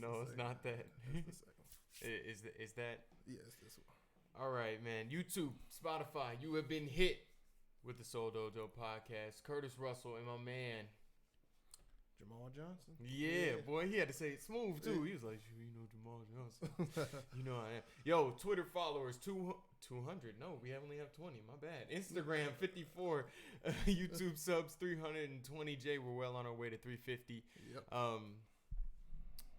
No, it's not that. That's the second one. Is that? Yeah, it's this one. All right, man. YouTube, Spotify, you have been hit with the Seoul Dojo podcast. Curtis Russell and my man. Jamal Johnson. Yeah, boy, he had to say it smooth too. He was like, you know, Jamal Johnson. You know I am. Yo, Twitter followers 200. No, we only have 20. My bad. Instagram 54. YouTube subs 320. Jay, we're well on our way to 350. Yep.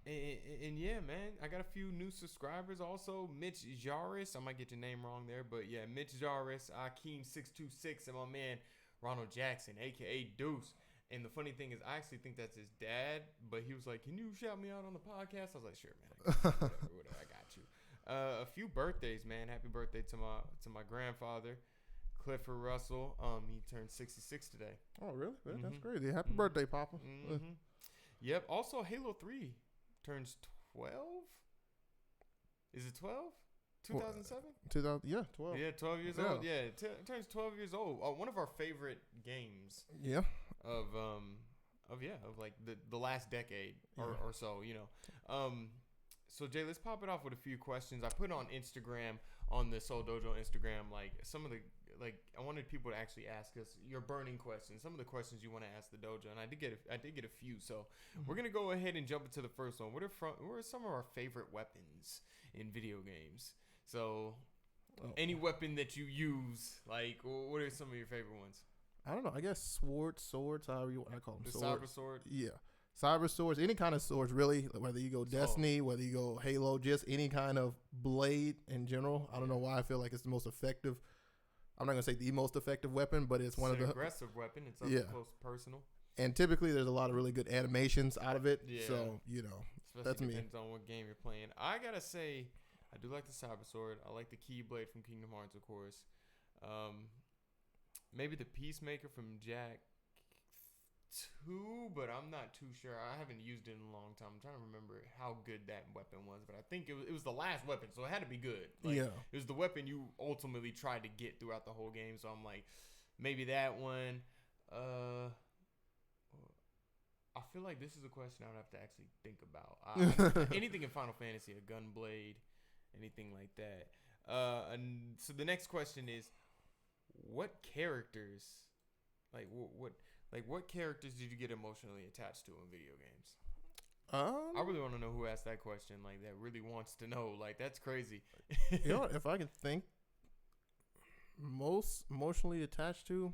And yeah, man, I got a few new subscribers also. Mitch Jaris, I might get your name wrong there, but yeah, Mitch Jaris, Akeem626, and my man Ronald Jackson, aka Deuce. And the funny thing is, I actually think that's his dad, but he was like, "Can you shout me out on the podcast?" I was like, "Sure, man. Whatever, I got you." A few birthdays, man. Happy birthday to my grandfather, Clifford Russell. He turned 66 today. Oh, really? That's crazy. Happy birthday, Papa. Mm-hmm. Yep. Also, Halo 3 turns 12. Is it 12? 2007? 12. Yeah, 12 years old. Yeah, it turns 12 years old. One of our favorite games. Yeah. Of like the last decade or so, you know. So Jay, let's pop it off with a few questions. I put on Instagram, on the Seoul Dojo Instagram, like some of the, like, I wanted people to actually ask us your burning questions, some of the questions you want to ask the dojo, and I did get a few. So we're gonna go ahead and jump into the first one. What are some of our favorite weapons in video games? So any weapon that you use, like, what are some of your favorite ones? I don't know. I guess swords, however you want to call them. The swords. cyber sword? Yeah. Cyber swords, any kind of swords, really. Whether you go Destiny, whether you go Halo, just any kind of blade in general. I don't know why I feel like it's the most effective. I'm not going to say the most effective weapon, but it's one of the aggressive weapon. It's up close personal. And typically there's a lot of really good animations out of it. Yeah. So, you know, especially that's me. Depends on what game you're playing. I got to say, I do like the cyber sword. I like the Keyblade from Kingdom Hearts, of course. Maybe the Peacemaker from Jack 2, but I'm not too sure. I haven't used it in a long time. I'm trying to remember how good that weapon was, but I think it was the last weapon, so it had to be good. Like, yeah. It was the weapon you ultimately tried to get throughout the whole game, so I'm like, maybe that one. I feel like this is a question I would have to actually think about. Anything in Final Fantasy, a Gunblade, anything like that. And so the next question is, what characters, what characters did you get emotionally attached to in video games? I really want to know who asked that question. Like, that really wants to know. Like, that's crazy. You know, if I could think, most emotionally attached to,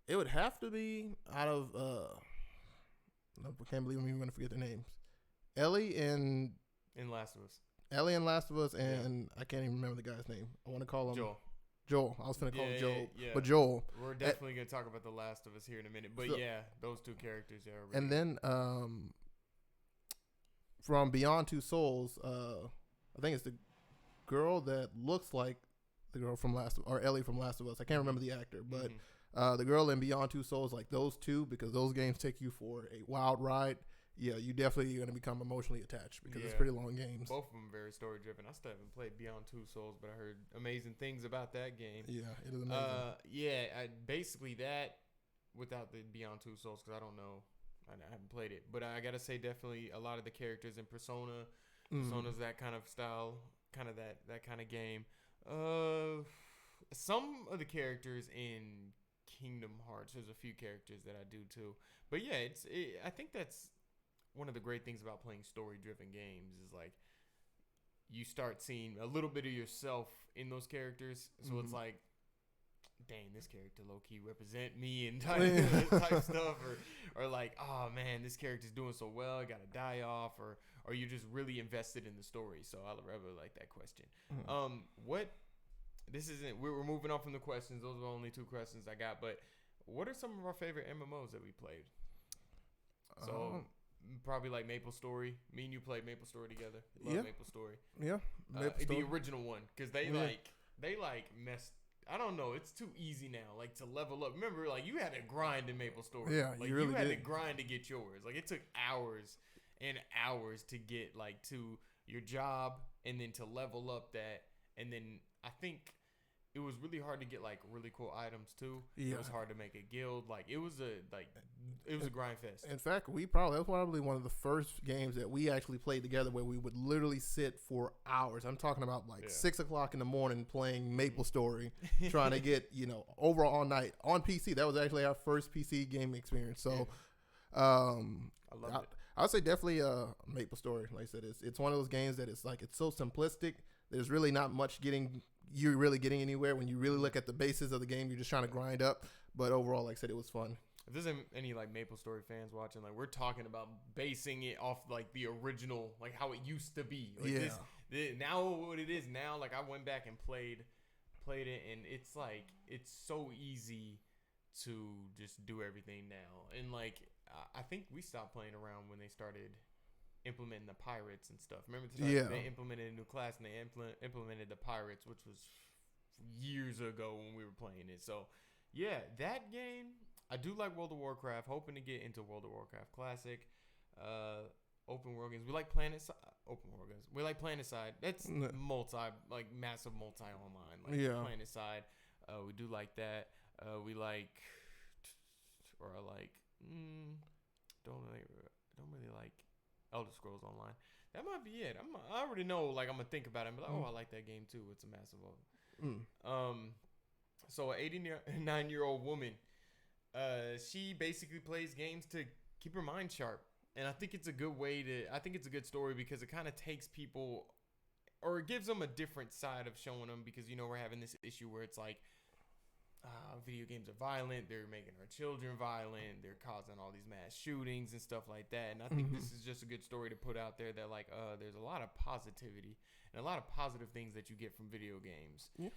it would have to be out of. I can't believe I'm even going to forget their names. Ellie and Last of Us. Ellie and Last of Us, and I can't even remember the guy's name. I want to call him Joel. I was going to call him Joel. Yeah. But Joel. We're definitely going to talk about The Last of Us here in a minute. But yeah, those two characters are really and then from Beyond Two Souls, I think it's the girl that looks like the girl from Ellie from Last of Us. I can't remember the actor, but the girl in Beyond Two Souls, like those two, because those games take you for a wild ride. Yeah, you definitely are going to become emotionally attached because it's pretty long games. Both of them very story driven. I still haven't played Beyond Two Souls, but I heard amazing things about that game. Yeah, it is amazing. Basically that without the Beyond Two Souls, because I don't know. I haven't played it. But I got to say, definitely a lot of the characters in Persona. Persona's that kind of style, kind of that kind of game. Some of the characters in Kingdom Hearts, there's a few characters that I do too. But yeah, I think that's one of the great things about playing story-driven games is, like, you start seeing a little bit of yourself in those characters. So it's like, dang, this character low-key represent me and type stuff. Or like, oh, man, this character's doing so well, I got to die off. Or you're just really invested in the story. So I really like that question. We're moving on from the questions. Those are the only two questions I got. But what are some of our favorite MMOs that we played? So... probably like Maple Story. Me and you played Maple Story together. Love Maple Story. Yeah, the original one, because they messed. I don't know. It's too easy now. Like, to level up. Remember, like, you had to grind in Maple Story. Yeah, like, you had to grind to get yours. Like, it took hours and hours to get, like, to your job and then to level up that. And then I think it was really hard to get like really cool items too. Yeah. It was hard to make a guild. Like it was a grind fest. In fact, that was probably one of the first games that we actually played together where we would literally sit for hours. I'm talking about like 6 o'clock in the morning playing Maple Story, trying to get, overall all night on PC. That was actually our first PC game experience. So, I love it. I would say definitely Maple Story. Like I said, it's one of those games that it's so simplistic. There's really not much you're really getting anywhere. When you really look at the basis of the game, you're just trying to grind up. But overall, like I said, it was fun. If there's any like Maple Story fans watching, like we're talking about basing it off like the original, like how it used to be. Like now what it is now, like I went back and played it, and it's like it's so easy to just do everything now. And like I think we stopped playing around when they started implementing the pirates and stuff. Remember they implemented a new class, and they implemented the pirates, which was years ago when we were playing it. So yeah, that game, I do like World of Warcraft. Hoping to get into World of Warcraft Classic. Open world games. We like open world games. We like PlanetSide. That's massive multi online. PlanetSide. We do like that. We like, or I like. Don't really like Elder Scrolls Online. That might be it. I already know. Like I'm gonna think about it. I'm like, I like that game too. It's a massive. So an 89-year-old woman, she basically plays games to keep her mind sharp, and I think it's a good good story because it kind of takes people, or it gives them a different side of showing them, because we're having this issue where it's like, video games are violent. They're making our children violent. They're causing all these mass shootings and stuff like that. And I think this is just a good story to put out there that like, there's a lot of positivity and a lot of positive things that you get from video games. Yeah.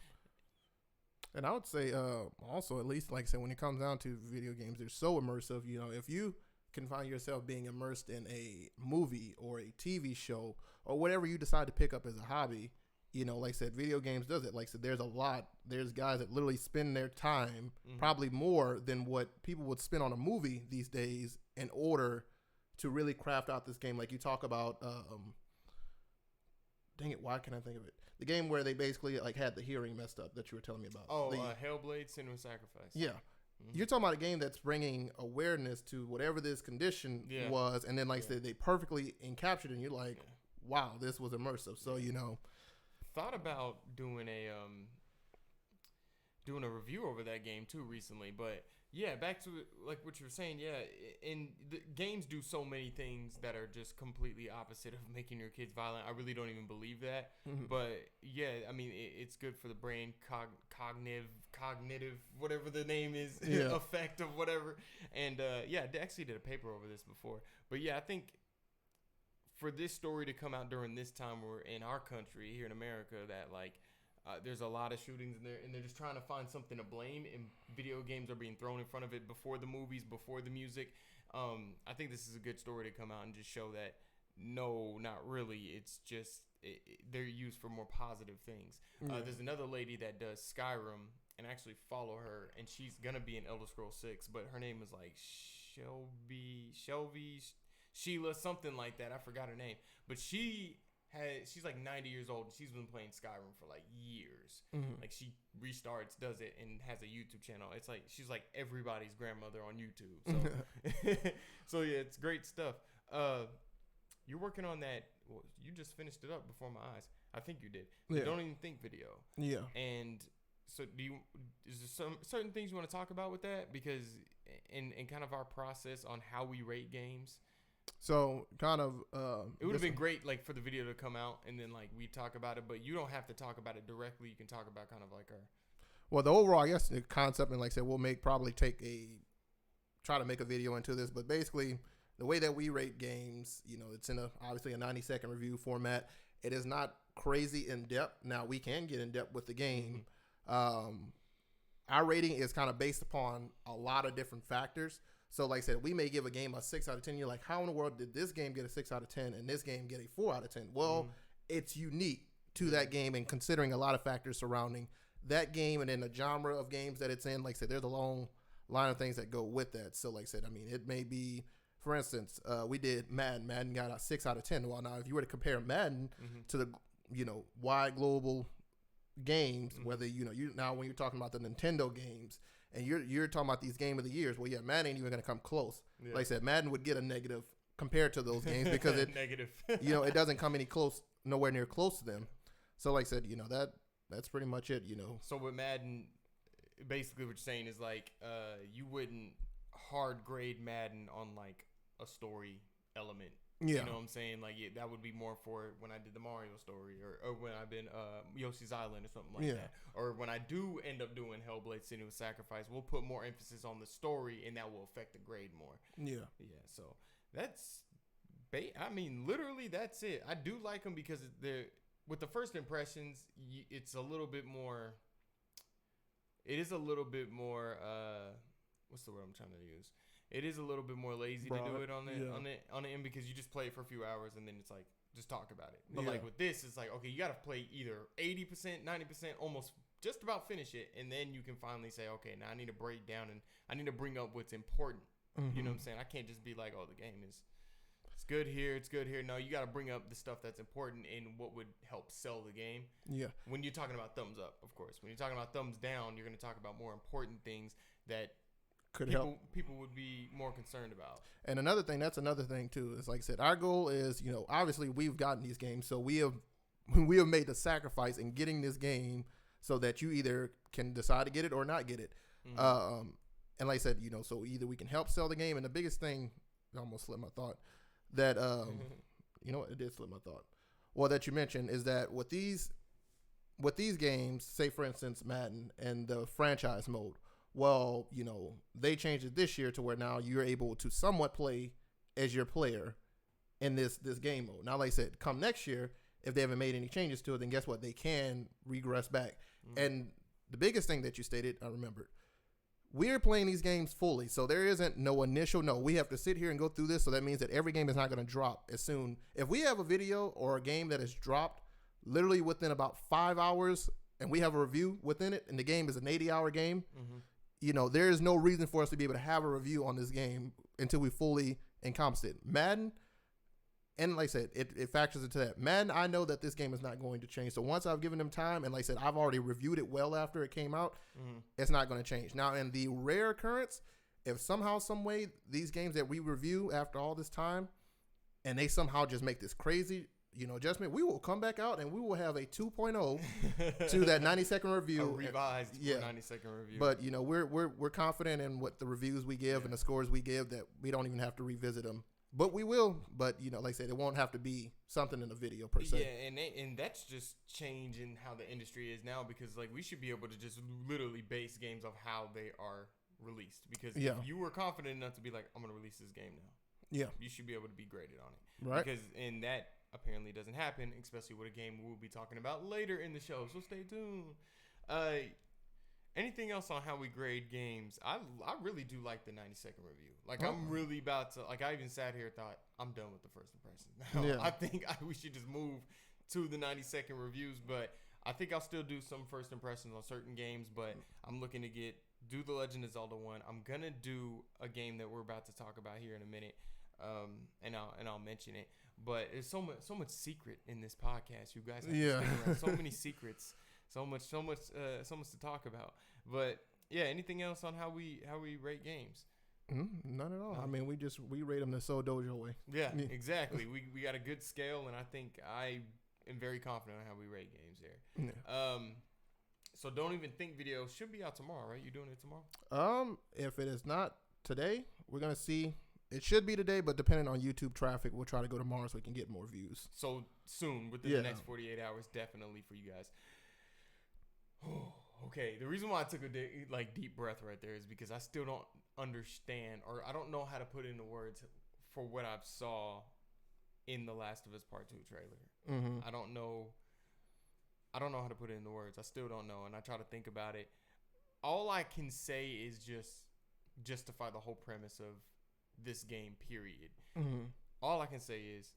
And I would say, also, at least like I said, when it comes down to video games, they're so immersive. If you can find yourself being immersed in a movie or a TV show or whatever you decide to pick up as a hobby, like I said, video games does it. Like I said, there's guys that literally spend their time probably more than what people would spend on a movie these days in order to really craft out this game. Like you talk about, dang it, why can't I think of it? The game where they basically like had the hearing messed up that you were telling me about. Hellblade: Senua's Sacrifice. Yeah. You're talking about a game that's bringing awareness to whatever this condition was, and then like I said, they perfectly encaptured it, and you're like, wow, this was immersive. So, thought about doing a review over that game too recently, but yeah, back to like what you were saying. And the games do so many things that are just completely opposite of making your kids violent. I really don't even believe that, but yeah, I mean it's good for the brain, cognitive, whatever the name is, effect of whatever. And I actually did a paper over this before, but yeah, I think for this story to come out during this time, we're in our country here in America, that like there's a lot of shootings in there, and they're just trying to find something to blame, and video games are being thrown in front of it before the movies, before the music. I think this is a good story to come out and just show that no, not really. It's just they're used for more positive things. There's another lady that does Skyrim, and I actually follow her, and she's gonna be in Elder Scrolls 6, but her name is like Shelby, Sheila, something like that. I forgot her name, but she's like 90 years old, and she's been playing Skyrim for like years. Like she restarts, does it, and has a YouTube channel. It's like she's like everybody's grandmother on YouTube. So, so yeah, it's great stuff. You're working on that. Well, you just finished it up before my eyes. I think you did. You don't even think video. Yeah. And so, is there some certain things you want to talk about with that? Because in kind of our process on how we rate games. So kind of, it would have been great, like for the video to come out and then like we talk about it, but you don't have to talk about it directly. You can talk about kind of like well, the overall, I guess, the concept, and like I said, we'll try to make a video into this, but basically the way that we rate games, it's in obviously a 90-second review format. It is not crazy in depth. Now we can get in depth with the game. Our rating is kind of based upon a lot of different factors. So like I said, we may give a game a 6 out of 10. You're like, how in the world did this game get a 6 out of 10 and this game get a 4 out of 10? Well, it's unique to that game, and considering a lot of factors surrounding that game and then the genre of games that it's in. Like I said, there's a long line of things that go with that. So like I said, I mean, it may be, for instance, we did Madden. Madden got a 6 out of 10. Well, now if you were to compare Madden to the wide global games, whether you now when you're talking about the Nintendo games and you're talking about these game of the years, well, yeah, Madden ain't even gonna come close. Yeah. Like I said, Madden would get a negative compared to those games because it negative. It doesn't come nowhere near close to them. So like I said, that's pretty much it. So with Madden, basically what you're saying is like you wouldn't hard grade Madden on like a story element. Yeah. You know what I'm saying? Like that would be more for when I did the Mario story or when I've been Yoshi's Island or something like that. Or when I do end up doing Hellblade Senua's Sacrifice, we'll put more emphasis on the story and that will affect the grade more. Yeah. Yeah. So that's, literally that's it. I do like them because with the first impressions, it's a little bit more. It is a little bit more. What's the word I'm trying to use? It is a little bit more lazy to do it on the end because you just play it for a few hours and then it's like just talk about it. But like with this, it's like okay, you got to play either 80%, 90%, almost just about finish it, and then you can finally say, okay, now I need to break down and I need to bring up what's important. Mm-hmm. You know what I'm saying? I can't just be like, oh, the game is. It's good here. It's good here. No, you got to bring up the stuff that's important and what would help sell the game. Yeah. When you're talking about thumbs up, of course. When you're talking about thumbs down, you're going to talk about more important things that people would be more concerned about. And that's another thing too, is like I said, our goal is, obviously we've gotten these games, so we have made the sacrifice in getting this game so that you either can decide to get it or not get it. Mm-hmm. And like I said, so either we can help sell the game, and the biggest thing, I almost slipped my thought, that it did slip my thought. Well, that you mentioned is that with these games, say for instance Madden and the franchise mode, well, they changed it this year to where now you're able to somewhat play as your player in this game mode. Now, like I said, come next year, if they haven't made any changes to it, then guess what? They can regress back. Mm-hmm. And the biggest thing that you stated, I remembered, we're playing these games fully, so there isn't no initial. No, we have to sit here and go through this, so that means that every game is not going to drop as soon. If we have a video or a game that is dropped literally within about 5 hours, and we have a review within it, and the game is an 80-hour game, mm-hmm. There is no reason for us to be able to have a review on this game until we fully encompass it. Madden, and like I said, it factors into that. Madden, I know that this game is not going to change. So once I've given them time, and like I said, I've already reviewed it well after it came out, mm-hmm. It's not going to change. Now, in the rare occurrence, if somehow, some way, these games that we review after all this time, and they somehow just make this crazy, adjustment, we will come back out and we will have a 2.0 to that 90-second review. A revised 90-second review. But, we're confident in what the reviews we give and the scores we give that we don't even have to revisit them. But we will. But, like I said, it won't have to be something in the video per se. Yeah, and that's just changing how the industry is now because, like, we should be able to just literally base games off how they are released. Because if you were confident enough to be like, I'm going to release this game now. Yeah. You should be able to be graded on it. Right. Because in that apparently doesn't happen, especially with a game we'll be talking about later in the show. So stay tuned. Anything else on how we grade games? I really do like the 90-second review. Like, I'm really about to, like, I even sat here and thought, I'm done with the first impressions. I think we should just move to the 90-second reviews, but I think I'll still do some first impressions on certain games, but I'm looking to do the Legend of Zelda one. I'm going to do a game that we're about to talk about here in a minute, and I'll mention it. But there's so much secret in this podcast, you guys. So many secrets. So much to talk about. But yeah, anything else on how we rate games? None at all. I mean, we rate them the Seoul Dojo way. Yeah, exactly. We got a good scale, and I think I am very confident on how we rate games there. Yeah. So don't even think video should be out tomorrow, right? You doing it tomorrow? If it is not today, we're gonna see. It should be today, but depending on YouTube traffic, we'll try to go tomorrow so we can get more views. So soon, within the next 48 hours, definitely for you guys. Okay, the reason why I took a deep breath right there is because I still don't understand, or I don't know how to put into words for what I've saw in the Last of Us Part 2 trailer. Mm-hmm. I don't know how to put it into words. I still don't know, and I try to think about it. All I can say is just justify the whole premise of this game, period. Mm-hmm. All I can say is,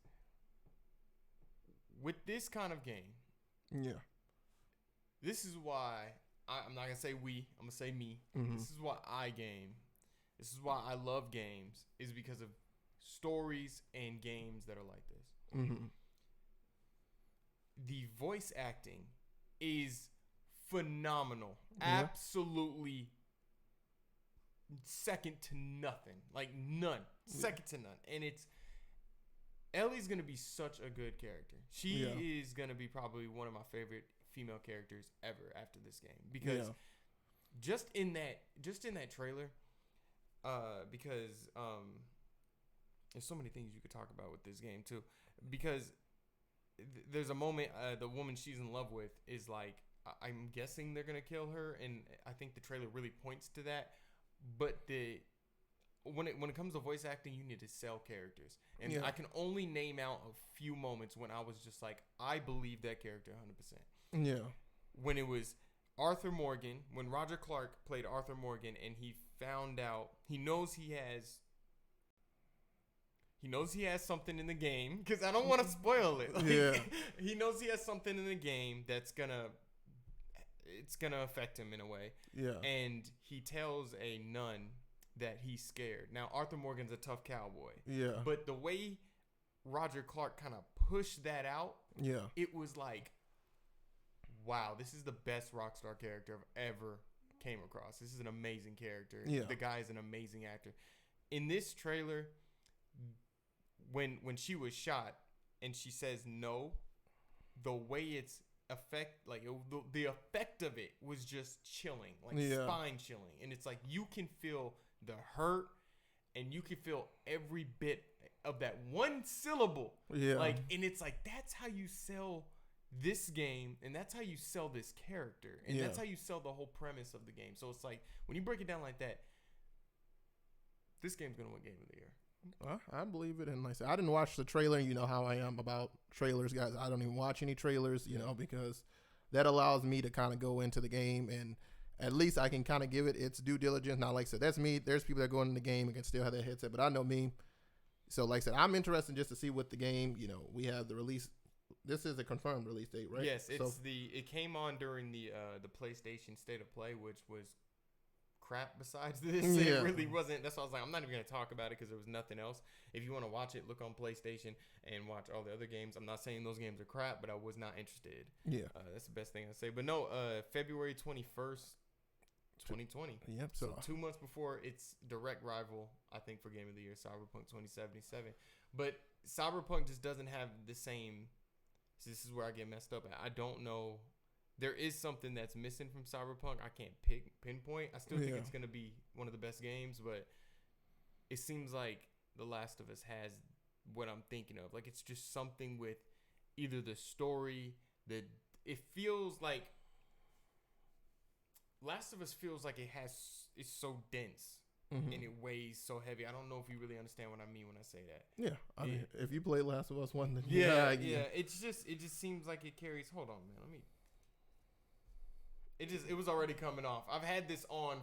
with this kind of game, this is why I'm not going to say we, I'm going to say me. Mm-hmm. This is why I game. This is why I love games, is because of stories and games that are like this. Mm-hmm. The voice acting is phenomenal. Yeah. Absolutely second to nothing. Like none. Second to none. And Ellie's going to be such a good character. She is going to be probably one of my favorite female characters ever after this game, because just in that trailer, because there's so many things you could talk about with this game too, because there's a moment the woman she's in love with is like, I'm guessing they're going to kill her, and I think the trailer really points to that. But when it comes to voice acting, you need to sell characters. And I can only name out a few moments when I was just like, I believe that character 100%. Yeah. When it was Arthur Morgan, when Roger Clark played Arthur Morgan, and he found out, he knows he has something in the game, because I don't want to spoil it. Like, he knows he has something in the game that's it's gonna affect him in a way. Yeah. And he tells a nun that he's scared. Now, Arthur Morgan's a tough cowboy. Yeah. But the way Roger Clark kind of pushed that out, it was like, wow, this is the best Rockstar character I've ever came across. This is an amazing character. Yeah. The guy is an amazing actor. In this trailer, when she was shot and she says no, the way it's the effect of it was just chilling, like spine chilling. And it's like, you can feel the hurt, and you can feel every bit of that one syllable. Yeah. Like, and it's like, that's how you sell this game, and that's how you sell this character, and that's how you sell the whole premise of the game. So it's like, when you break it down like that, this game's gonna win Game of the Year. I believe it. And like I said, I didn't watch the trailer. You know how I am about trailers, guys. I don't even watch any trailers, you know, because that allows me to kind of go into the game, and at least I can kind of give it its due diligence. Now, like I said, that's me. There's people that go into the game and can still have their headset, but I know me. So like I said, I'm interested just to see what the game, you know, we have the release. This is a confirmed release date, right? Yes, it came on during the PlayStation State of Play, which was crap besides this. It really wasn't. That's why I was like, I'm not even going to talk about it, because there was nothing else. If you want to watch it, look on PlayStation and watch all the other games. I'm not saying those games are crap, but I was not interested. Yeah. That's the best thing I say. But no, February 21st, 2020. Yep. So 2 months before its direct rival, I think, for Game of the Year, Cyberpunk 2077. But Cyberpunk just doesn't have the same. So this is where I get messed up. I don't know. There is something that's missing from Cyberpunk. I can't pinpoint. I still think it's going to be one of the best games, but it seems like The Last of Us has what I'm thinking of. Like, it's just something with either the story, it feels like Last of Us feels like it's so dense. Mm-hmm. And it weighs so heavy. I don't know if you really understand what I mean when I say that. Yeah, I mean, if you play Last of Us 1, then yeah. It just seems like it carries. Hold on, man. It was already coming off. I've had this on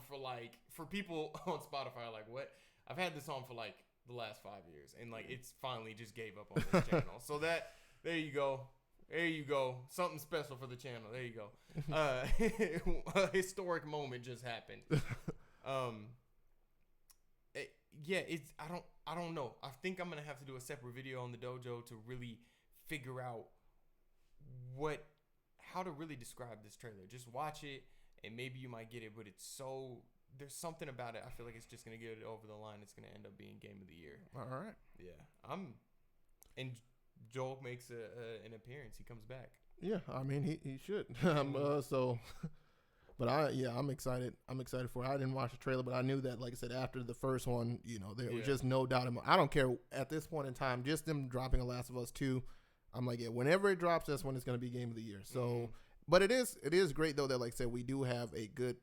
for people on Spotify, like, what? I've had this on for like the last 5 years, and like it's finally just gave up on this channel. So there you go. Something special for the channel. There you go. A historic moment just happened. I don't know. I think I'm gonna have to do a separate video on the dojo to really figure out how to really describe this trailer. Just watch it, and maybe you might get it. But there's something about it. I feel like it's just gonna get it over the line. It's gonna end up being Game of the Year. All right. Yeah. And Joel makes an appearance. He comes back. Yeah, I mean he should. But I'm excited. I'm excited for it. I didn't watch the trailer, but I knew that, like I said, after the first one, you know, there was just no doubt. I don't care at this point in time, just them dropping a Last of Us 2. I'm like, whenever it drops, that's when it's going to be Game of the Year. So, but it is great though that, like I said, we do have a good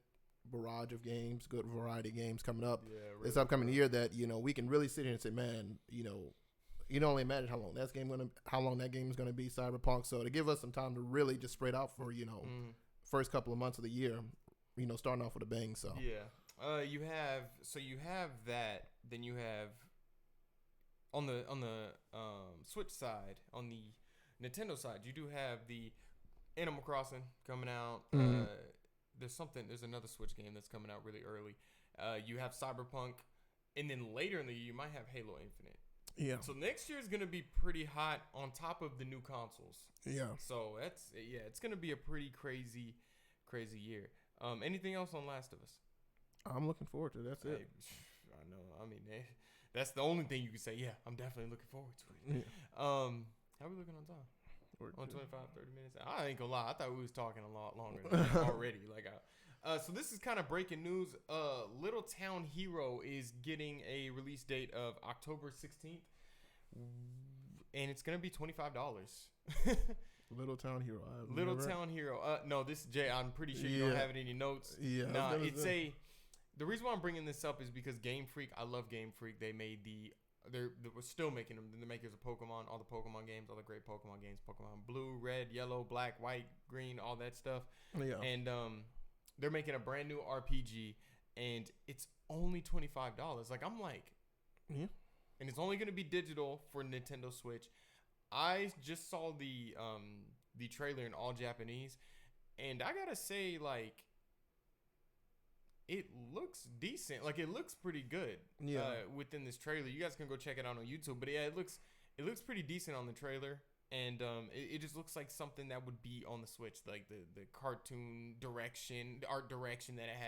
barrage of games, good variety of games coming up this upcoming year that, you know, we can really sit here and say, man, you know, you don't only imagine how long that game is going to be, Cyberpunk. So to give us some time to really just spread out for, you know, first couple of months of the year, you know, starting off with a bang. So you have that. Then you have on the Switch side, on the Nintendo side, you do have the Animal Crossing coming out. There's another Switch game that's coming out really early. You have Cyberpunk, and then later in the year you might have Halo Infinite. Yeah. So next year is going to be pretty hot on top of the new consoles. Yeah. So it's going to be a pretty crazy crazy year. Anything else on Last of Us? I'm looking forward to it. That's it. I know. I mean, that's the only thing you can say. Yeah, I'm definitely looking forward to it. Yeah. How are we looking on time? On 25, 30 minutes. I ain't gonna lie. I thought we was talking a lot longer than that already. So this is kind of breaking news. Little Town Hero is getting a release date of October 16th, and it's gonna be $25. Little Town Hero. Town Hero. No, this is Jay. I'm pretty sure you don't have it in your notes. Yeah. Nah, the reason why I'm bringing this up is because Game Freak. I love Game Freak. They made They're still making them. The makers of Pokemon, all the Pokemon games, all the great Pokemon games, Pokemon Blue, Red, Yellow, Black, White, Green, all that stuff. Yeah. And they're making a brand new RPG, and it's only $25. Like I'm like, yeah. And it's only gonna be digital for Nintendo Switch. I just saw the trailer in all Japanese, and I gotta say, like, it looks decent. Like it looks pretty good. Yeah. Within this trailer, you guys can go check it out on YouTube. But yeah, it looks pretty decent on the trailer, and it just looks like something that would be on the Switch. Like the cartoon direction, the art direction that it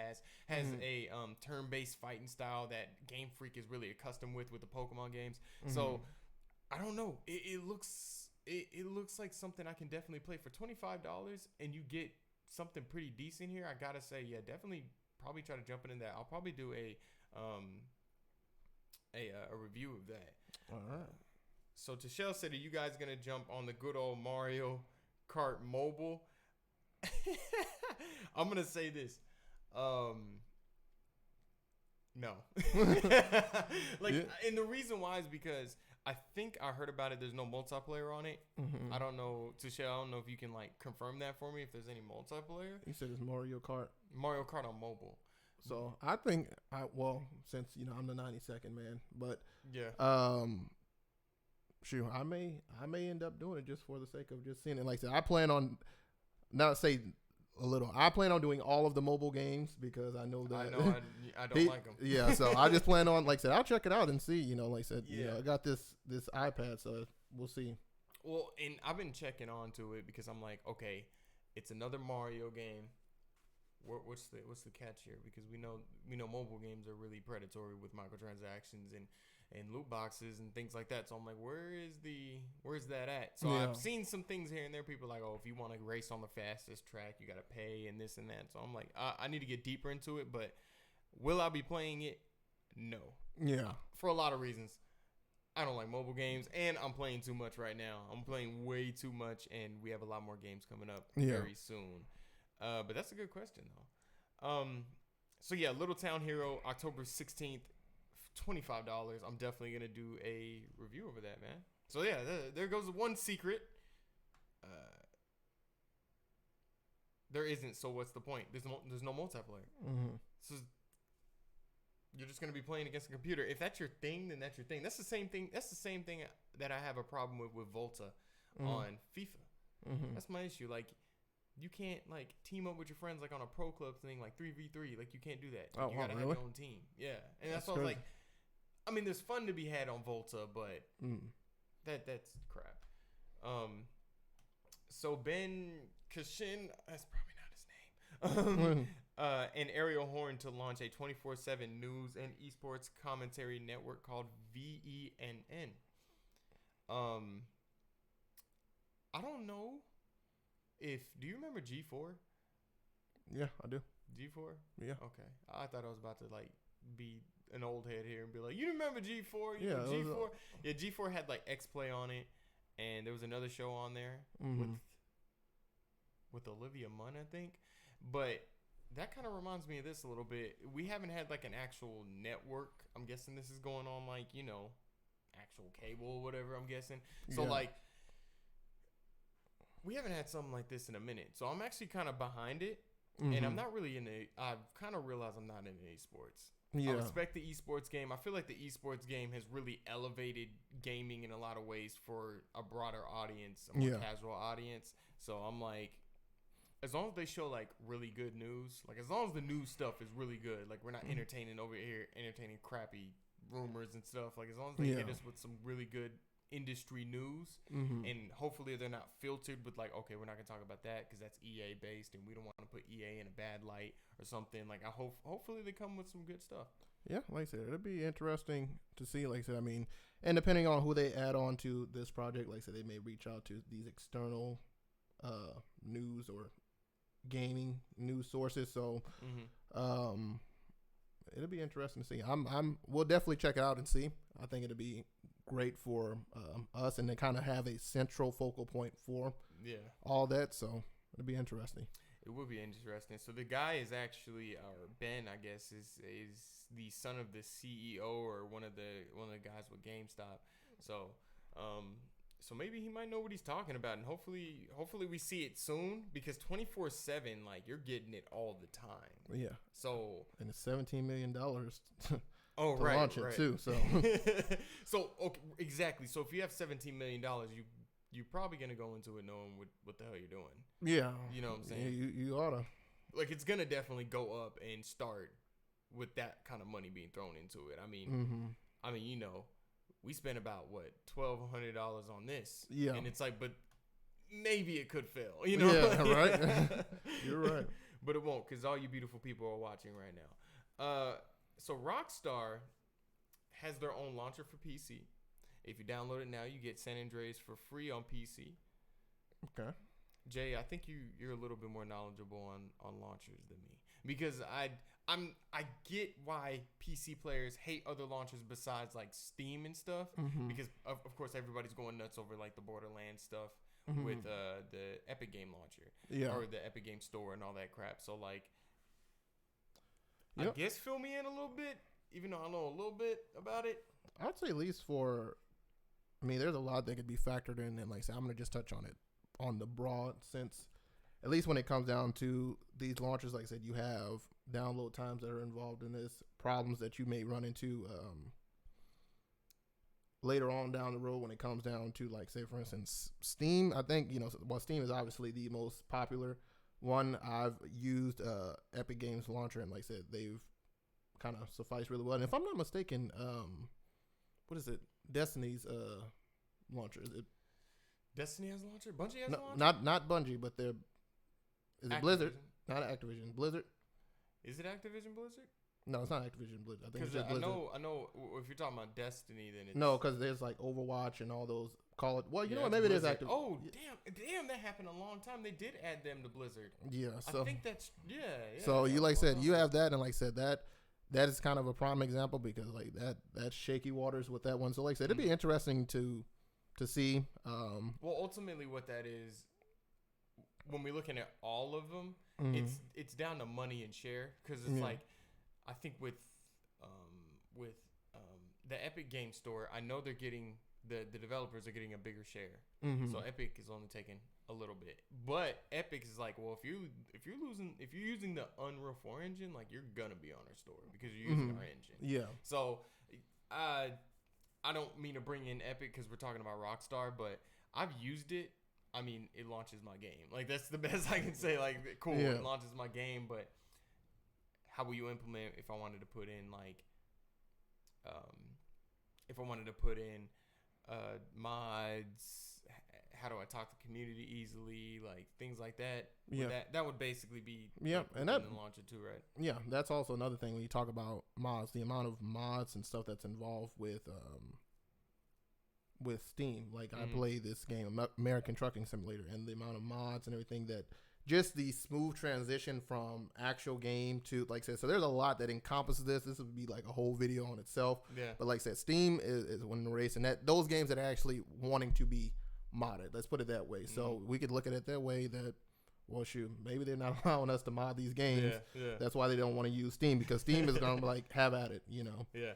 has a turn-based fighting style that Game Freak is really accustomed with the Pokemon games. Mm-hmm. So I don't know. It looks like something I can definitely play for $25, and you get something pretty decent here. I gotta say, yeah, definitely. Probably try to jump into that. I'll probably do a review of that. All right. So Tashelle said, "Are you guys gonna jump on the good old Mario Kart mobile?" I'm gonna say this. No. And the reason why is because I think I heard about it. There's no multiplayer on it. Mm-hmm. I don't know, Tashelle. I don't know if you can confirm that for me. If there's any multiplayer. You said it's Mario Kart. Mario Kart on mobile. So I think since I'm the 92nd man, but yeah. Shoot, I may end up doing it just for the sake of just seeing it. Like I said, I plan on I plan on doing all of the mobile games because I know that I don't like them. Yeah, so I just plan on, like I said, I'll check it out and see. Like I said, I got this iPad, so we'll see. Well, and I've been checking onto it because I'm like, okay, it's another Mario game. What's the catch here? Because we know mobile games are really predatory with microtransactions and loot boxes and things like that. So I'm like, where's that at? So I've seen some things here and there. People are like, oh, if you want to race on the fastest track, you got to pay and this and that. So I'm like, I need to get deeper into it. But will I be playing it? No. Yeah. For a lot of reasons. I don't like mobile games, and I'm playing too much right now. I'm playing way too much, and we have a lot more games coming up very soon. But that's a good question, though. So, yeah, Little Town Hero, October 16th, $25. I'm definitely going to do a review over that, man. So, yeah, there goes one secret. There isn't, so what's the point? There's no multiplayer. Mm-hmm. So, you're just going to be playing against a computer. If that's your thing, then that's your thing. That's the same thing. That's the same thing that I have a problem with Volta on FIFA. Mm-hmm. That's my issue. Like, you can't team up with your friends on a pro club thing 3v3. You can't do that. You gotta have your own team. Yeah, and that's what I was like. I mean, there's fun to be had on Volta, but that's crap. So Ben Kashin, that's probably not his name. And Ariel Horn to launch a 24/7 news and esports commentary network called VENN. I don't know do you remember G4? Yeah, I do. G4? Yeah. Okay. I thought I was about to be an old head here and be like, you remember G4? Yeah, G4. Yeah, G4 had X-Play on it, and there was another show on there with Olivia Munn, I think. But that kind of reminds me of this a little bit. We haven't had an actual network. I'm guessing this is going on actual cable or whatever, I'm guessing. So we haven't had something like this in a minute. So I'm actually kind of behind it. Mm-hmm. And I'm not really I've kind of realized I'm not into esports. Yeah. I respect the esports game. I feel like the esports game has really elevated gaming in a lot of ways for a broader audience, a more casual audience. So I'm like, as long as they show really good news, as long as the news stuff is really good, we're not entertaining crappy rumors and stuff. As long as they hit us with some really good industry news, and hopefully they're not filtered with like, okay, we're not gonna talk about that because that's EA based, and we don't want to put EA in a bad light or something. Like, hopefully they come with some good stuff. Yeah, like I said, it'll be interesting to see. Like I said, I mean, and depending on who they add on to this project, like I said, they may reach out to these external news or gaming news sources. So, it'll be interesting to see. We'll definitely check it out and see. I think it'll be great for us, and to kind of have a central focal point for all that. So it'll be interesting. It will be interesting. So the guy is actually, or Ben, I guess, is the son of the CEO or one of the guys with GameStop. So, so maybe he might know what he's talking about, and hopefully we see it soon, because 24/7, like, you're getting it all the time. Yeah. So, and it's $17 million. Oh, to launch it too. So, so okay, exactly. So if you have $17 million, you're probably gonna go into it knowing what the hell you're doing. Yeah. You know what I'm saying? Yeah, you oughta. Like, it's gonna definitely go up and start with that kind of money being thrown into it. I mean, you know, we spent about $1,200 on this. Yeah. And it's like, but maybe it could fail. You know? Yeah. Right. You're right. But it won't, because all you beautiful people are watching right now. So Rockstar has their own launcher for PC. If you download it now, you get San Andreas for free on PC. Okay. Jay, I think you're a little bit more knowledgeable on launchers than me, because I get why PC players hate other launchers besides like Steam and stuff, because of course everybody's going nuts over like the Borderlands stuff with the Epic Game Launcher, or the Epic Game Store and all that crap. So like, I guess fill me in a little bit, even though I know a little bit about it. I'd say at least there's a lot that could be factored in, and like I said, I'm gonna just touch on it on the broad sense. At least when it comes down to these launchers, like I said, you have download times that are involved in this, problems that you may run into later on down the road when it comes down to, like, say, for instance, Steam. I think, Steam is obviously the most popular one. I've used Epic Games Launcher, and like I said, they've kind of sufficed really well. And if I'm not mistaken, what is it? Destiny's launcher. Is it Destiny has a launcher? Bungie has a launcher? Not Bungie, but they're... Is it Blizzard? Not Activision. Blizzard? Is it Activision Blizzard? No, it's not Activision Blizzard. I think it's just Blizzard. I know. If you're talking about Destiny, then it's... No, because there's like Overwatch and all those. Call it... Well, you know what? Maybe it is Activision. Oh, damn! That happened a long time. They did add them to Blizzard. Yeah, so... I think that's... Yeah. So you, like I said, you have that, and like I said, that is kind of a prime example, because like that's shaky waters with that one. So like I said, it'd be interesting to see. Well, ultimately, what that is, when we're looking at all of them, it's down to money and share, because it's like, I think with the Epic Game Store, I know they're getting the developers are getting a bigger share. So Epic is only taking a little bit, but Epic is like, well, if you're using the Unreal 4 engine, like, you're gonna be on our store because you're using our engine. Yeah. So I don't mean to bring in Epic because we're talking about Rockstar, but I've used it. I mean, it launches my game. Like, that's the best I can say. Like, cool, it launches my game, but how will you implement if I wanted to put in, like, mods? How do I talk to the community easily? Like, things like that. Yeah. That would basically be and that the launcher too, right? Yeah, that's also another thing when you talk about mods, the amount of mods and stuff that's involved with Steam. Like, I play this game, American Trucking Simulator, and the amount of mods and everything, that just the smooth transition from actual game to, like I said, so there's a lot that encompasses this. This would be like a whole video on itself. Yeah. But like I said, Steam is winning the race, and that those games that are actually wanting to be modded, let's put it that way. So we could look at it that way, that, well, shoot, maybe they're not allowing us to mod these games. Yeah. That's why they don't want to use Steam, because Steam is going to like have at it, Yeah.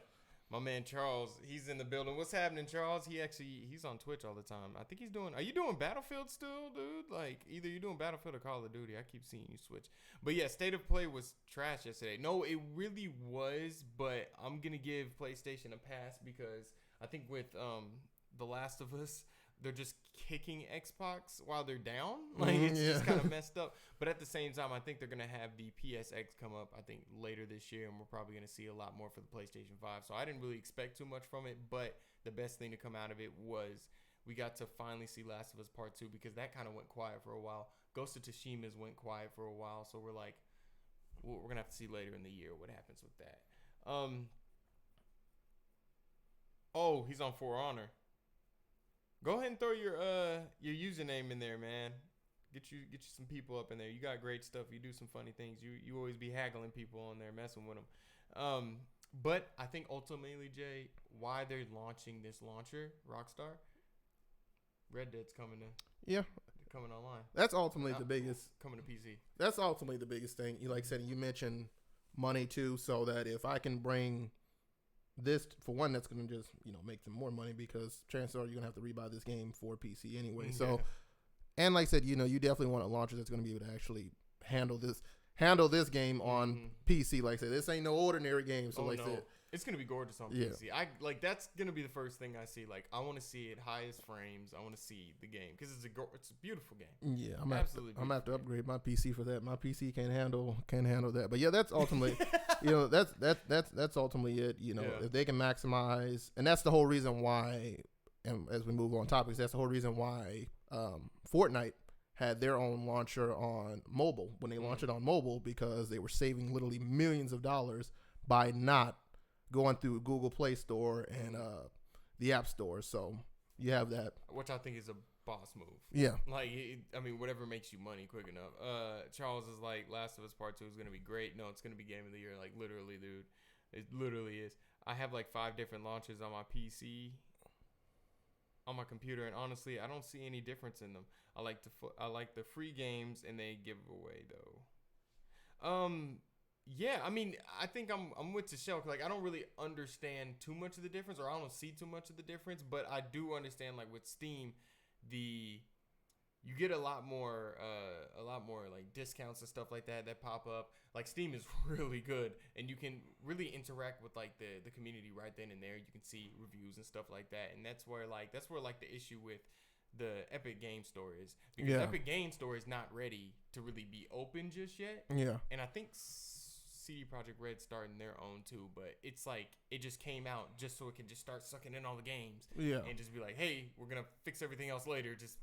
My man Charles, he's in the building. What's happening, Charles? He's on Twitch all the time. I think are you doing Battlefield still, dude? Like, either you're doing Battlefield or Call of Duty. I keep seeing you switch. But yeah, State of Play was trash yesterday. No, it really was, but I'm going to give PlayStation a pass, because I think with The Last of Us, they're just kicking Xbox while they're down. Like, it's just kind of messed up. But at the same time, I think they're going to have the PSX come up, I think, later this year. And we're probably going to see a lot more for the PlayStation 5. So I didn't really expect too much from it. But the best thing to come out of it was we got to finally see Last of Us Part 2, because that kind of went quiet for a while. Ghost of Tsushima's went quiet for a while. So we're like, we're going to have to see later in the year what happens with that. Oh, he's on For Honor. Go ahead and throw your username in there, man. Get you some people up in there. You got great stuff. You do some funny things. You always be haggling people on there, messing with them. But I think ultimately, Jay, why they're launching this launcher, Rockstar, Red Dead's coming online. That's ultimately the biggest. Coming to PC. That's ultimately the biggest thing. You like said, you mentioned money too, so that if I can bring this, for one, that's going to just, make them more money, because chances are you're going to have to rebuy this game for PC anyway. So, and like I said, you definitely want a launcher that's going to be able to actually handle this game on PC. Like I said, this ain't no ordinary game. So I said, it's going to be gorgeous on PC. That's going to be the first thing I see. Like, I want to see it highest frames. I want to see the game, because it's a beautiful game. Yeah, I'm going to have to upgrade my PC for that. My PC can't handle that. But yeah, that's ultimately, that's ultimately it. If they can maximize, and that's the whole reason why, and as we move on topics, that's the whole reason why Fortnite had their own launcher on mobile when they launched it on mobile, because they were saving literally millions of dollars by not going through Google Play Store and the App Store. So you have that, which I think is a boss move. Yeah, like whatever makes you money quick enough. Charles is like, Last of Us Part 2 is gonna be great. No, it's gonna be Game of the Year. Like, literally, dude, it literally is. I have like 5 different launchers on my PC, on my computer, and honestly, I don't see any difference in them. I like the free games, and they give away though. Yeah, I think I'm with Michelle. Like, I don't really understand too much of the difference, or I don't see too much of the difference, but I do understand, like, with Steam, you get a lot more like discounts and stuff like that pop up. Like, Steam is really good, and you can really interact with like the community right then and there. You can see reviews and stuff like that, and that's where the issue with the Epic Game Store is, because Epic Game Store is not ready to really be open just yet. Yeah, and I think CD Projekt Red starting their own too, but it's like it just came out just so it can just start sucking in all the games, and just be like, hey, we're gonna fix everything else later. Just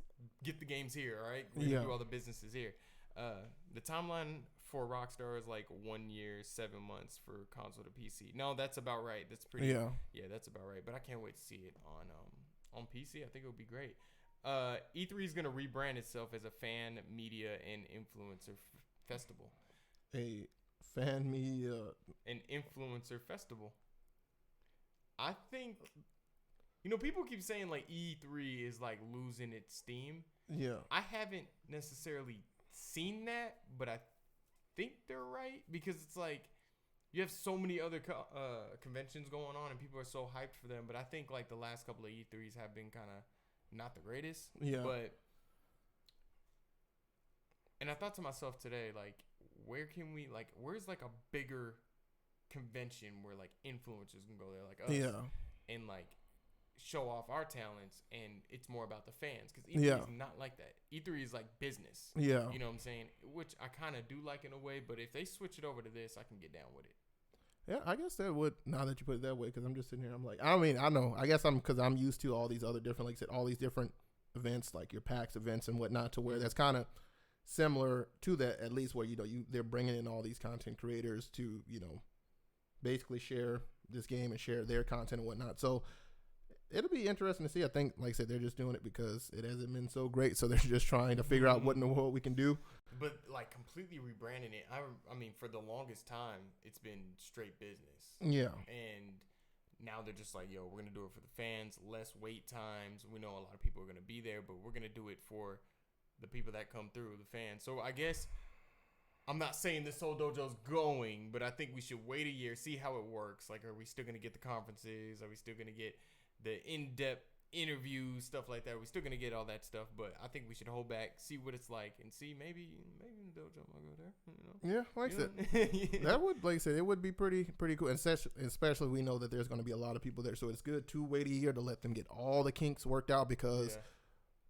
get the games here, all right? We're gonna do all the businesses here. The timeline for Rockstar is like 1 year, 7 months for console to PC. No, that's about right. That's pretty. Yeah, that's about right. But I can't wait to see it on PC. I think it would be great. E3 is gonna rebrand itself as a fan, media, and influencer festival. Fan media and influencer festival. I think, people keep saying like E3 is like losing its steam. Yeah, I haven't necessarily seen that, but I think they're right, because it's like you have so many other conventions going on, and people are so hyped for them. But I think like the last couple of E3s have been kind of not the greatest. Yeah, but and I thought to myself today, like, where's like a bigger convention where like influencers can go there, like us, and like show off our talents, and it's more about the fans, because E3 is not like that. E3 is like business. Yeah, you know what I'm saying? Which I kind of do like in a way, but if they switch it over to this, I can get down with it. Yeah, I guess that would, now that you put it that way, because I'm just sitting here, I'm like, I know, I guess because I'm used to all these other different, like I said, all these different events, like your PAX events and whatnot, to where that's kind of similar to that, at least, where they're bringing in all these content creators to basically share this game and share their content and whatnot. So it'll be interesting to see. I think, like I said, they're just doing it because it hasn't been so great, so they're just trying to figure out what in the world we can do. But like completely rebranding it, I mean, for the longest time, it's been straight business. Yeah, and now they're just like, yo, we're gonna do it for the fans, less wait times. We know a lot of people are gonna be there, but we're gonna do it for the people that come through, the fans. So I guess I'm not saying this Seoul Dojo's going, but I think we should wait a year, see how it works. Like, are we still going to get the conferences? Are we still going to get the in-depth interviews, stuff like that? Are we still going to get all that stuff? But I think we should hold back, see what it's like, and see maybe the dojo might go there. Yeah, like I said, that would, like I said, it would be pretty cool. And especially we know that there's going to be a lot of people there, so it's good to wait a year to let them get all the kinks worked out, because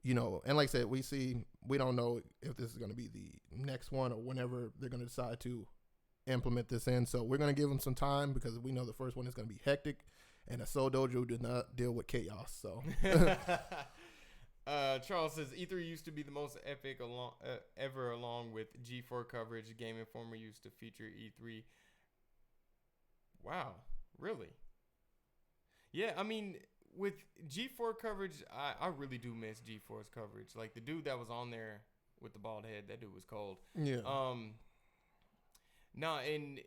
you know, and like I said, we don't know if this is going to be the next one or whenever they're going to decide to implement this in. So we're going to give them some time because we know the first one is going to be hectic, and a Seoul Dojo did not deal with chaos. So Charles says E3 used to be the most epic ever, along with G4 coverage. Game Informer used to feature E3. Wow, really? Yeah, I mean, with G4 coverage, I really do miss G4's coverage. Like the dude that was on there with the bald head, that dude was cold. yeah, and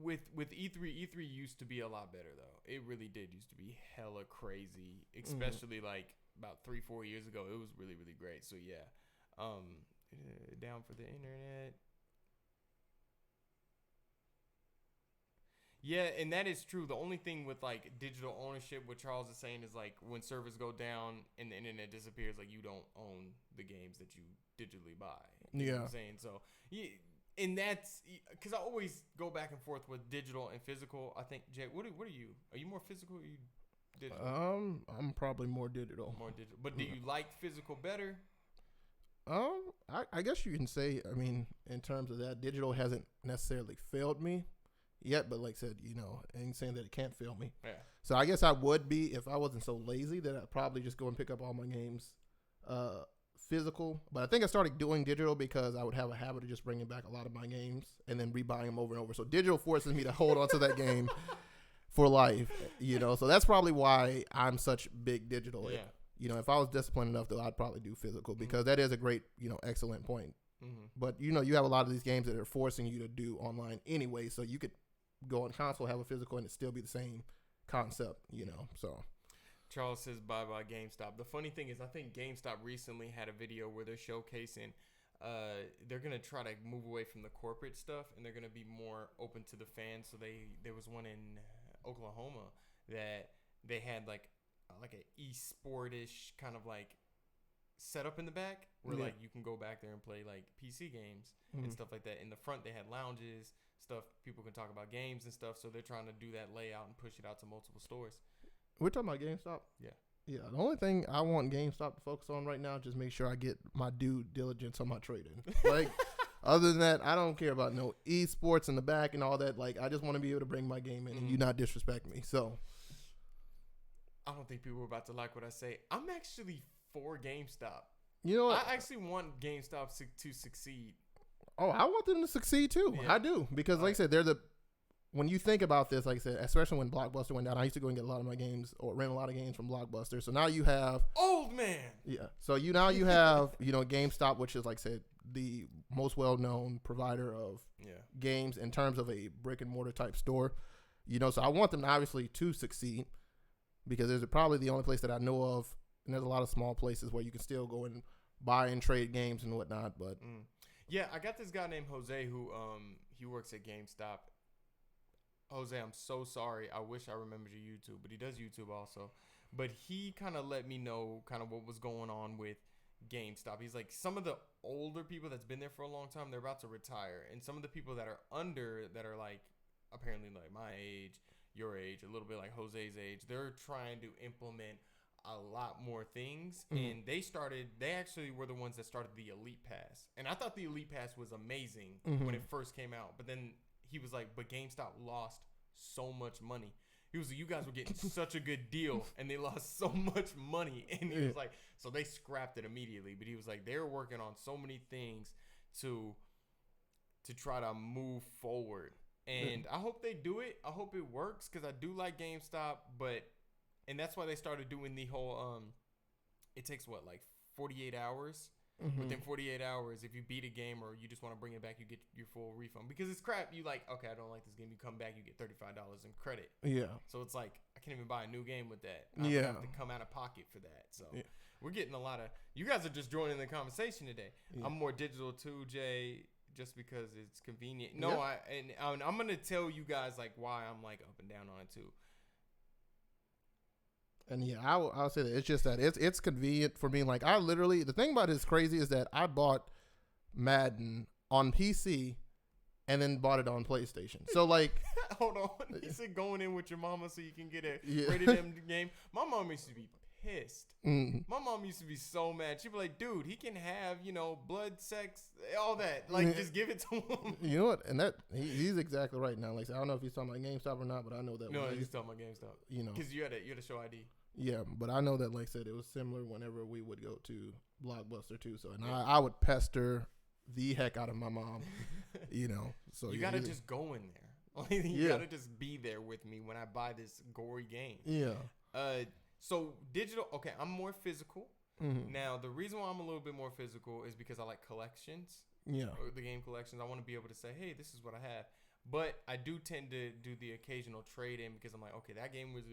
with E3 used to be a lot better though. It really did used to be hella crazy, especially like about 3-4 years ago. It was really, really great. So yeah, down for the internet. Yeah, and that is true. The only thing with like digital ownership, what Charles is saying is like when servers go down and the internet disappears, like you don't own the games that you digitally buy. You know what I'm saying? So, yeah, and that's because I always go back and forth with digital and physical. I think, Jay, what are you? Are you more physical or are you digital? I'm probably more digital. More digital. But do you like physical better? I guess you can say, I mean, in terms of that, digital hasn't necessarily failed me yet, but like I said, you know, I ain't saying that it can't fail me. Yeah. So I guess I would be, if I wasn't so lazy, that I'd probably just go and pick up all my games physical. But I think I started doing digital because I would have a habit of just bringing back a lot of my games and then rebuying them over and over. So digital forces me to hold on to that game for life, you know. So that's probably why I'm such big digital. Yeah. You know, if I was disciplined enough, though, I'd probably do physical because that is a great, you know, excellent point. Mm-hmm. But, you know, you have a lot of these games that are forcing you to do online anyway, so you could go on console, have a physical, and it still be the same concept, you know. So Charles says bye-bye GameStop. The funny thing is I think GameStop recently had a video where they're showcasing they're going to try to move away from the corporate stuff, and they're going to be more open to the fans. So there was one in Oklahoma that they had like an e-sportish kind of like setup in the back where like you can go back there and play like PC games and stuff like that. In the front they had lounges, stuff people can talk about games and stuff. So they're trying to do that layout and push it out to multiple stores. We're talking about GameStop? Yeah. Yeah, the only thing I want GameStop to focus on right now is just make sure I get my due diligence on my trading. Like, other than that, I don't care about no esports in the back and all that. Like, I just want to be able to bring my game in and you not disrespect me. So, I don't think people are about to like what I say. I'm actually for GameStop. You know what? I actually want GameStop to succeed. Oh, I want them to succeed too. Yeah. I do. Because, like I said, when you think about this, like I said, especially when Blockbuster went down, I used to go and get a lot of my games or rent a lot of games from Blockbuster. So now you have old man. Yeah. So you have, you know, GameStop, which is, like I said, the most well-known provider of games in terms of a brick and mortar type store. You know, so I want them obviously to succeed because there's probably the only place that I know of, and there's a lot of small places where you can still go and buy and trade games and whatnot. But yeah, I got this guy named Jose who he works at GameStop. Jose, I'm so sorry. I wish I remembered your YouTube, but he does YouTube also. But he kind of let me know kind of what was going on with GameStop. He's like, some of the older people that's been there for a long time, they're about to retire. And some of the people that are under, that are like apparently like my age, your age, a little bit like Jose's age, they're trying to implement a lot more things. And they actually were the ones that started the Elite Pass. And I thought the Elite Pass was amazing when it first came out. But then he was like, but GameStop lost so much money. He was like, you guys were getting such a good deal, and they lost so much money. And he was like, so they scrapped it immediately. But he was like, they're working on so many things to try to move forward. And I hope they do it. I hope it works because I do like GameStop. And that's why they started doing the whole, it takes what, like 48 hours? Within 48 hours, if you beat a game or you just want to bring it back, you get your full refund. Because it's crap. You like, okay, I don't like this game. You come back, you get $35 in credit. Yeah. So it's like, I can't even buy a new game with that. I have to come out of pocket for that. So we're getting a lot of, you guys are just joining the conversation today. Yeah. I'm more digital too, Jay, just because it's convenient. No, I'm going to tell you guys like why I'm like up and down on it too. And yeah, I'll say that it's just that it's convenient for me. Like, I literally, the thing about it is crazy is that I bought Madden on PC and then bought it on PlayStation. So like, hold on, you said going in with your mama so you can get a rated M game. My mom used to be pissed. Mm. My mom used to be so mad. She'd be like, dude, he can have, blood, sex, all that. Like, just give it to him. You know what? And he's exactly right now. Like, I don't know if he's talking about GameStop or not, but I know that. No, he's talking about GameStop. Because you had to show ID. Yeah, but I know that, like I said, it was similar whenever we would go to Blockbuster too. So, and I would pester the heck out of my mom, So you gotta just go in there. You gotta just be there with me when I buy this gory game. Yeah. So digital. Okay, I'm more physical. Mm-hmm. Now the reason why I'm a little bit more physical is because I like collections. Yeah. Or the game collections. I want to be able to say, hey, this is what I have. But I do tend to do the occasional trade in because I'm like, okay, that game was.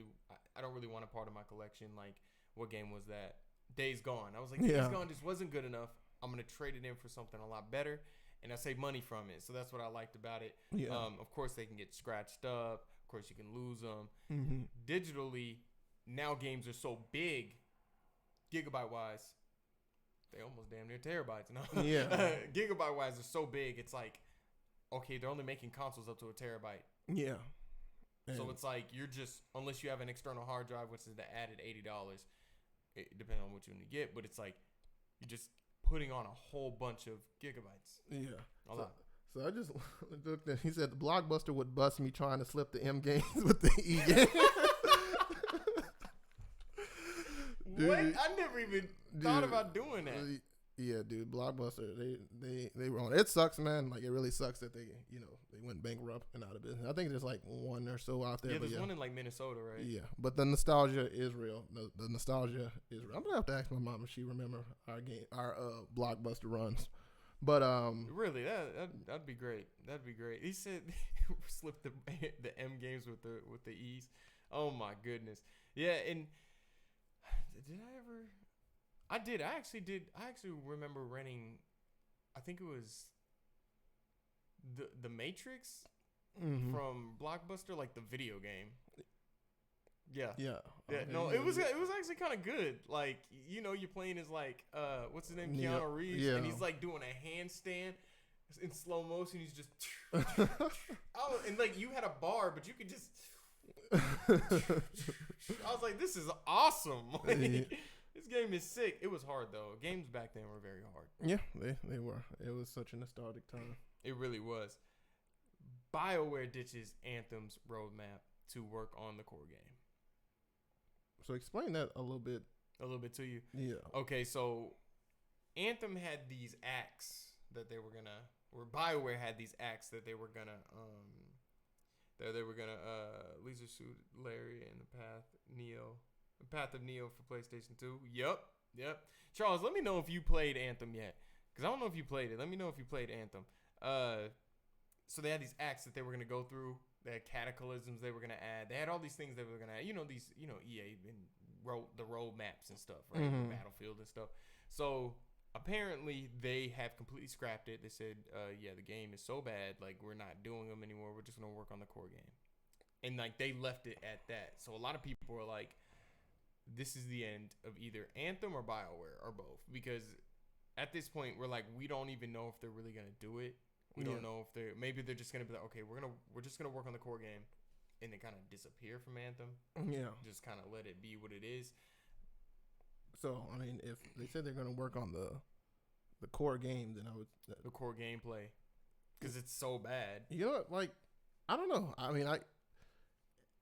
I don't really want a part of my collection. Like, what game was that? Days Gone. I was like, Days Gone just wasn't good enough. I'm gonna trade it in for something a lot better, and I save money from it. So that's what I liked about it. Yeah. Of course, they can get scratched up. Of course, you can lose them. Mm-hmm. Digitally, now games are so big, gigabyte wise. They almost damn near terabytes now. Yeah. Gigabyte wise, they're so big. It's like, okay, they're only making consoles up to a terabyte. Yeah. So it's like you're just, unless you have an external hard drive, which is the added $80, depending on what you want to get. But it's like you're just putting on a whole bunch of gigabytes. Yeah. A lot. So I just looked at. He said the Blockbuster would bust me trying to slip the M games with the E game. What? I never even thought about doing that. Yeah, dude, Blockbuster, they were on. It sucks, man. Like, it really sucks that they went bankrupt and out of business. I think there's like one or so out there. Yeah, there's one in like Minnesota, right? Yeah, but the nostalgia is real. The nostalgia is real. I'm gonna have to ask my mom if she remember our Blockbuster runs. But really, that'd be great. That'd be great. He said slip the M games with the E's. Oh my goodness. Yeah, and did I ever? I did. I actually remember renting. I think it was the Matrix from Blockbuster, like the video game. Yeah. Yeah. Yeah. No, it was actually kind of good. Like, you're playing as like what's his name, Keanu Reeves, and he's like doing a handstand in slow motion. He's just and like you had a bar, but you could just. I was like, this is awesome. This game is sick. It was hard though. Games back then were very hard. Yeah, they were. It was such a nostalgic time. It really was. BioWare ditches Anthem's roadmap to work on the core game. So explain that a little bit. A little bit to you. Yeah. Okay, so Anthem had these acts that they were gonna, or BioWare had these acts that they were gonna, Leisure Suit Larry and the Path of Neo for PlayStation 2. Yep. Charles, let me know if you played Anthem yet, because I don't know if you played it. Let me know if you played Anthem. So they had these acts that they were gonna go through. They had cataclysms they were gonna add. They had all these things they were gonna add. EA and wrote the road maps and stuff, right? Mm-hmm. Battlefield and stuff. So apparently they have completely scrapped it. They said, the game is so bad, like we're not doing them anymore. We're just gonna work on the core game, and like they left it at that. So a lot of people are like, this is the end of either Anthem or BioWare or both, because at this point we're like, we don't even know if they're really gonna do it. We don't know if they're just gonna be like, okay, we're just gonna work on the core game, and then kind of disappear from Anthem. Yeah. Just kind of let it be what it is. So I mean, if they said they're gonna work on the core game, then I would the core gameplay, because it's so bad. You know what? Like, I don't know. I mean,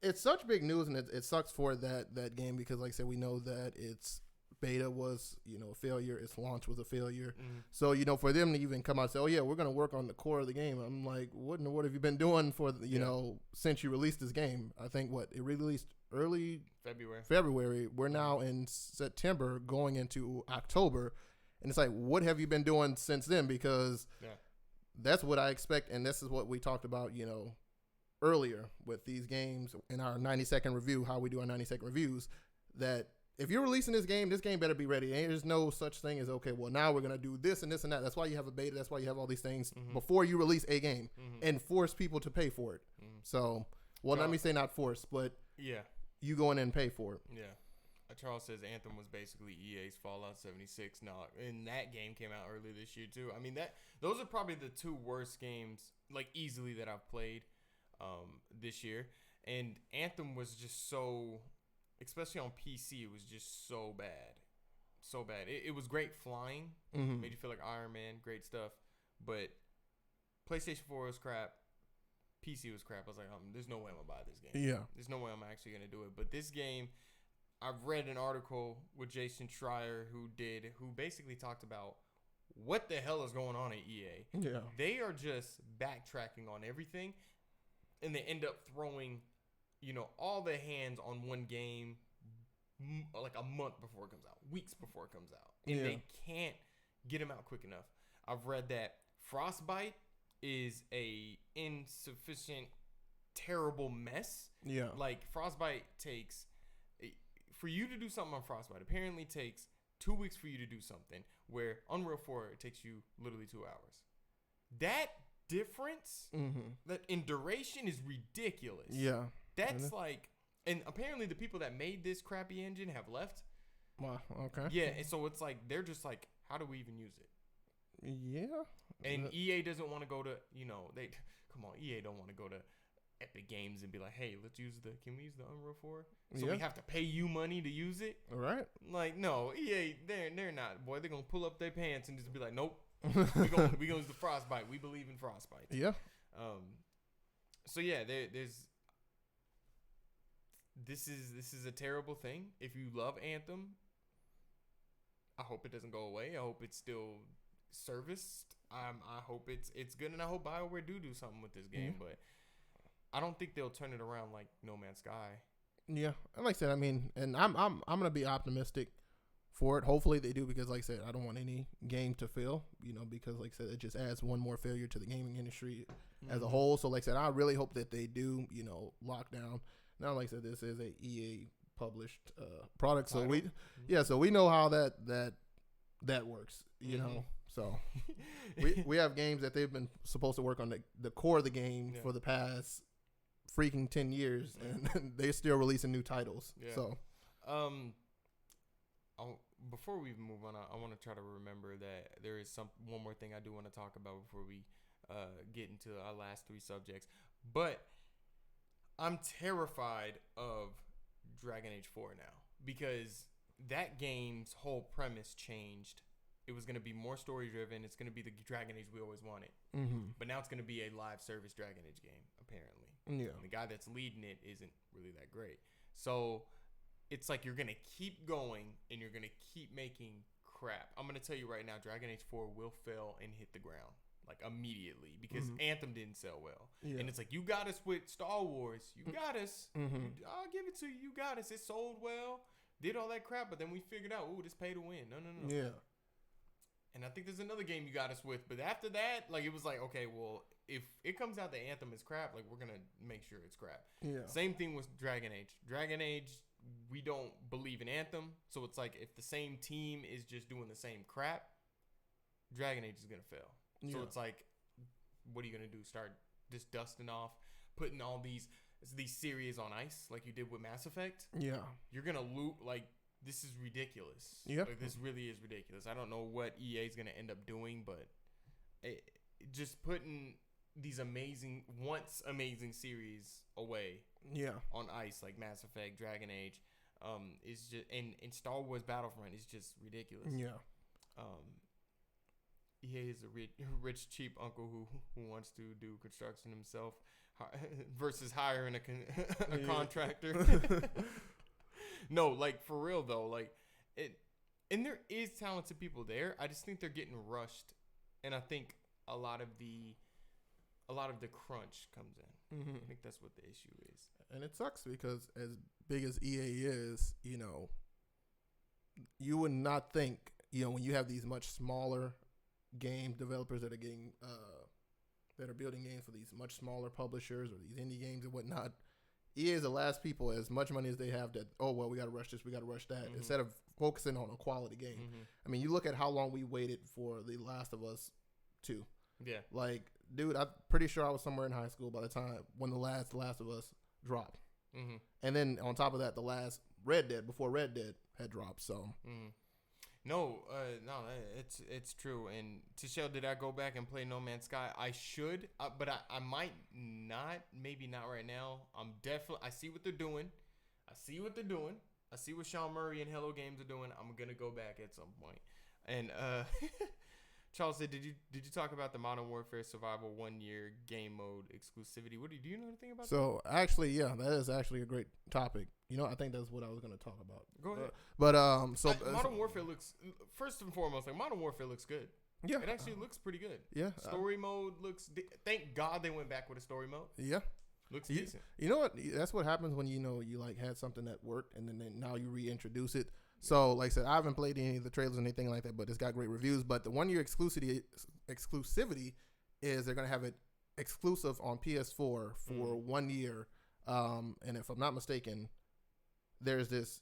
it's such big news, and it sucks for that game because, like I said, we know that its beta was a failure. Its launch was a failure. Mm-hmm. So for them to even come out and say, "Oh yeah, we're gonna work on the core of the game," I'm like, what in the world have you been doing for since you released this game? I think it released early February. We're now in September, going into October, and it's like, what have you been doing since then? Because that's what I expect, and this is what we talked about, earlier with these games in our 90-second review, how we do our 90-second reviews, that if you're releasing this game better be ready. There's no such thing as, okay, well, now we're going to do this and this and that. That's why you have a beta. That's why you have all these things before you release a game and force people to pay for it. So, let me say not force, but you go in and pay for it. Yeah. Charles says Anthem was basically EA's Fallout 76. No, and that game came out early this year too. I mean, those are probably the two worst games, like easily, that I've played this year. And Anthem was just so especially on PC, it was just so bad. So bad. It was great flying. Made you feel like Iron Man. Great stuff. But PlayStation 4 was crap. PC was crap. I was like, there's no way I'm going to buy this game. Yeah. There's no way I'm actually going to do it. But this game, I've read an article with Jason Schreier who basically talked about what the hell is going on at EA. Yeah. They are just backtracking on everything. And they end up throwing, all their hands on one game like a month before it comes out, weeks before it comes out. And they can't get them out quick enough. I've read that Frostbite is a insufficient, terrible mess. Yeah. Like Frostbite takes, for you to do something on Frostbite, apparently takes 2 weeks for you to do something, where Unreal 4, it takes you literally 2 hours. That difference that in duration is ridiculous. Yeah. That's like, and apparently the people that made this crappy engine have left. Wow. Okay. Yeah, and so it's like, they're just like, how do we even use it? Yeah. And EA doesn't want to go to, EA don't want to go to Epic Games and be like, hey, can we use the Unreal 4? So we have to pay you money to use it? All right. Like, no, EA, they're not, boy. They're going to pull up their pants and just be like, nope, we gonna use the Frostbite. We believe in Frostbite. Yeah. So yeah, this is a terrible thing. If you love Anthem, I hope it doesn't go away. I hope it's still serviced. I hope it's good, and I hope BioWare do something with this game. But I don't think they'll turn it around like No Man's Sky. Yeah, and like I said, I mean, and I'm gonna be optimistic for it. Hopefully they do, because like I said, I don't want any game to fail. Because like I said, it just adds one more failure to the gaming industry as a whole. So like I said, I really hope that they do, lock down. Now, like I said, this is a EA published product, so so we know how that works. So we have games that they've been supposed to work on the core of the game for the past freaking 10 years, and they're still releasing new titles. Yeah. So, before we move on, I want to try to remember that there is one more thing I do want to talk about before we get into our last 3 subjects. But I'm terrified of Dragon Age 4 now, because that game's whole premise changed. It was going to be more story driven. It's going to be the Dragon Age we always wanted. But now it's going to be a live service Dragon Age game, apparently. Yeah. And the guy that's leading it isn't really that great. So it's like you're going to keep going and you're going to keep making crap. I'm going to tell you right now, Dragon Age 4 will fail and hit the ground. Like immediately, because Anthem didn't sell well. Yeah. And it's like, you got us with Star Wars. You got us. I'll give it to you. You got us. It sold well. Did all that crap. But then we figured out, this pay to win. No. Yeah. And I think there's another game you got us with. But after that, like, it was like, okay, well, if it comes out that Anthem is crap, like, we're going to make sure it's crap. Yeah. Same thing with Dragon Age. Dragon Age, we don't believe in Anthem. So it's like, if the same team is just doing the same crap, Dragon Age is going to fail. So it's like, what are you going to do? Start just dusting off, putting all these series on ice like you did with Mass Effect? Yeah. You're going to loop, like, this is ridiculous. Yep. Like, this really is ridiculous. I don't know what EA is going to end up doing, but just putting these once amazing series away on ice, like Mass Effect, Dragon Age, is just, and Star Wars Battlefront is just ridiculous. Yeah. EA is a rich, cheap uncle who wants to do construction himself versus hiring a contractor. No, like, for real though, like, and there is talented people there. I just think they're getting rushed, and I think a lot of the crunch comes in. I think that's what the issue is. And it sucks, because as big as EA is, you would not think, when you have these much smaller game developers that are getting that are building games for these much smaller publishers or these indie games and whatnot, EA is the last people, as much money as they have, that we got to rush this, we got to rush that, instead of focusing on a quality game. I mean, you look at how long we waited for The Last of Us 2. Yeah. Like, dude, I'm pretty sure I was somewhere in high school by the time when the Last of Us dropped. And then on top of that, the last Red Dead, before Red Dead had dropped. So no, it's true. And Tichelle, did I go back and play No Man's Sky? I should, but I might not. Maybe not right now. I see what they're doing. I see what they're doing. I see what Sean Murray and Hello Games are doing. I'm gonna go back at some point. And Charles said, did you talk about the Modern Warfare Survival 1 year game mode exclusivity? Do you know anything about that? So actually, yeah, that is actually a great topic. I think that's what I was going to talk about. Go ahead. Modern Warfare looks, first and foremost, like Modern Warfare looks good. Yeah, it actually looks pretty good. Yeah, story mode looks. Thank God they went back with a story mode. Yeah, looks decent. You know what? That's what happens when you like had something that worked and then now you reintroduce it. So, like I said, I haven't played any of the trailers or anything like that, but it's got great reviews. But the 1 year exclusivity is they're going to have it exclusive on PS4 for 1 year. And if I'm not mistaken, there's this,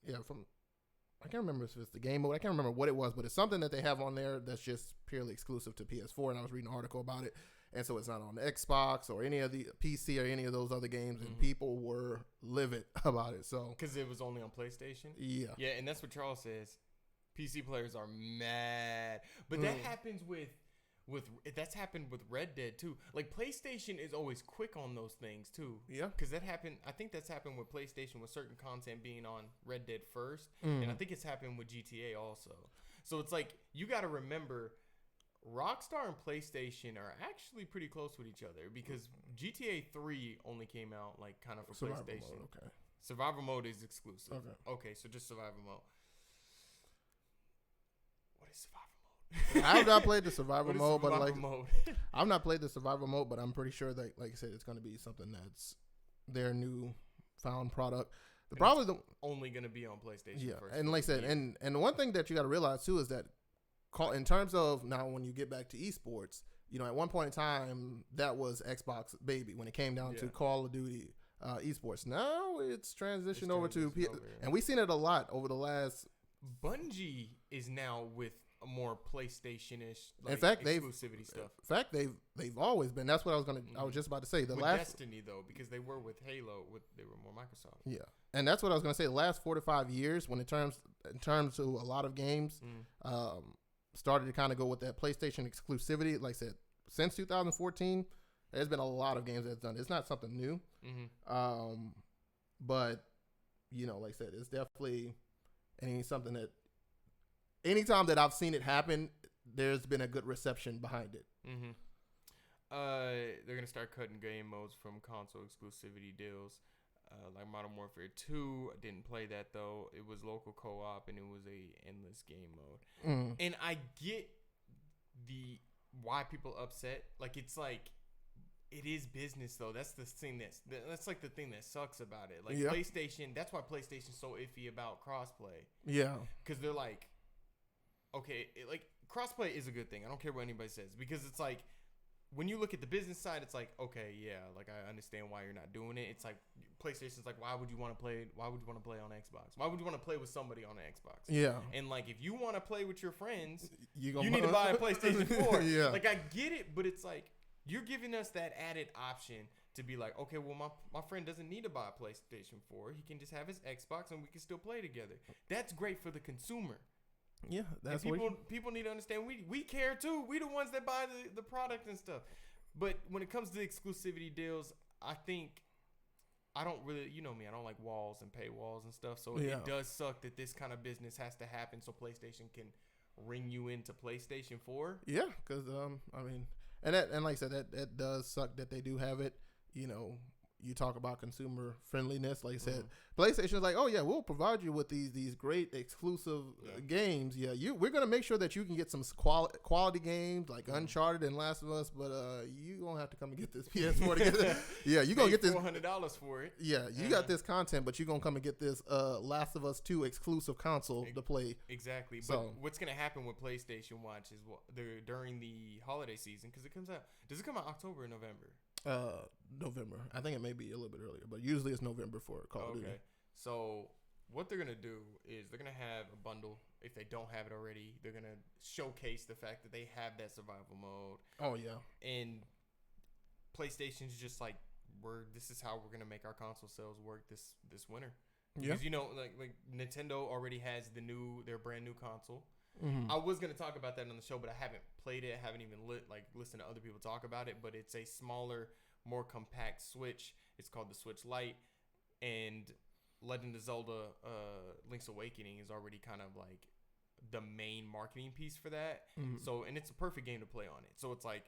I can't remember if it's the game mode. I can't remember what it was, but it's something that they have on there that's just purely exclusive to PS4. And I was reading an article about it. And so it's not on the Xbox or any of the PC or any of those other games. And people were livid about it. So because it was only on PlayStation. Yeah. Yeah, and that's what Charles says. PC players are mad, but that happens that's happened with Red Dead too. Like PlayStation is always quick on those things too. Yeah. Because that happened. I think that's happened with PlayStation with certain content being on Red Dead first, and I think it's happened with GTA also. So it's like you got to remember. Rockstar and PlayStation are actually pretty close with each other because GTA 3 only came out like kind of for Survival PlayStation. Mode, okay. Survival mode is exclusive. Okay, so just survival mode. What is survival mode? I have not played the survival mode, mode? I've not played the survival mode, but I'm pretty sure that, like I said, it's going to be something that's their new found product. Only going to be on PlayStation first. And like I said, and the one thing that you got to realize too is that in terms of now when you get back to esports, at one point in time that was Xbox baby when it came down to Call of Duty esports. Now it's transitioned over to and we've seen it a lot over the last. Bungie is now with a more PlayStation-ish exclusivity stuff. In fact, they've always been. That's what I was just about to say. With Destiny though, because they were with Halo, they were more Microsoft. Yeah, and that's what I was going to say. The last 4 to 5 years, when in terms of a lot of games, started to kind of go with that PlayStation exclusivity. Like I said, since 2014, there's been a lot of games that's done. It's not something new. But, like I said, it's definitely something that anytime that I've seen it happen, there's been a good reception behind it. They're going to start cutting game modes from console exclusivity deals. Like Modern Warfare 2, I didn't play that though. It was local co-op and it was a endless game mode. And I get why people upset. Like it's like it is business though. That's the thing that's like the thing that sucks about it. Like PlayStation, that's why PlayStation's so iffy about crossplay. Yeah, because they're like, okay, like crossplay is a good thing. I don't care what anybody says because it's like. When you look at the business side, it's like, okay, yeah, like I understand why you're not doing it. It's like PlayStation's like, why would you want to play on Xbox? Why would you want to play with somebody on Xbox? Yeah. And like, if you want to play with your friends, you need to buy a PlayStation 4. Yeah. Like I get it, but it's like you're giving us that added option to be like, okay, well my friend doesn't need to buy a PlayStation 4. He can just have his Xbox and we can still play together. That's great for the consumer. Yeah, that's what people need to understand. We care too. We the ones that buy the product and stuff. But when it comes to exclusivity deals, I think I don't really, me, I don't like walls and paywalls and stuff. So it does suck that this kind of business has to happen so PlayStation can ring you into PlayStation 4. Yeah, because and like I said, that does suck that they do have it. You talk about consumer friendliness, like I said, PlayStation is like, oh yeah, we'll provide you with these great exclusive games. Yeah, we're gonna make sure that you can get some quality games like Uncharted and Last of Us, but you gonna have to come and get this PS4 together. Yeah, you gonna get this $400 for it. Yeah, you got this content, but you gonna come and get this Last of Us 2 exclusive console to play. Exactly. So, but what's gonna happen with PlayStation Watch is during the holiday season because it comes out. Does it come out October or November? November. I think it may be a little bit earlier, but usually it's November for Call of Duty. Okay. So what they're gonna do is they're gonna have a bundle. If they don't have it already, they're gonna showcase the fact that they have that survival mode. Oh yeah. And PlayStation's just like, this is how we're gonna make our console sales work this winter. Because like Nintendo already has their brand new console. I was gonna talk about that on the show, but I haven't played it. I haven't even listened to other people talk about it. But it's a smaller, more compact Switch. It's called the Switch Lite, and Legend of Zelda Link's Awakening is already kind of like the main marketing piece for that. So, and it's a perfect game to play on it. So it's like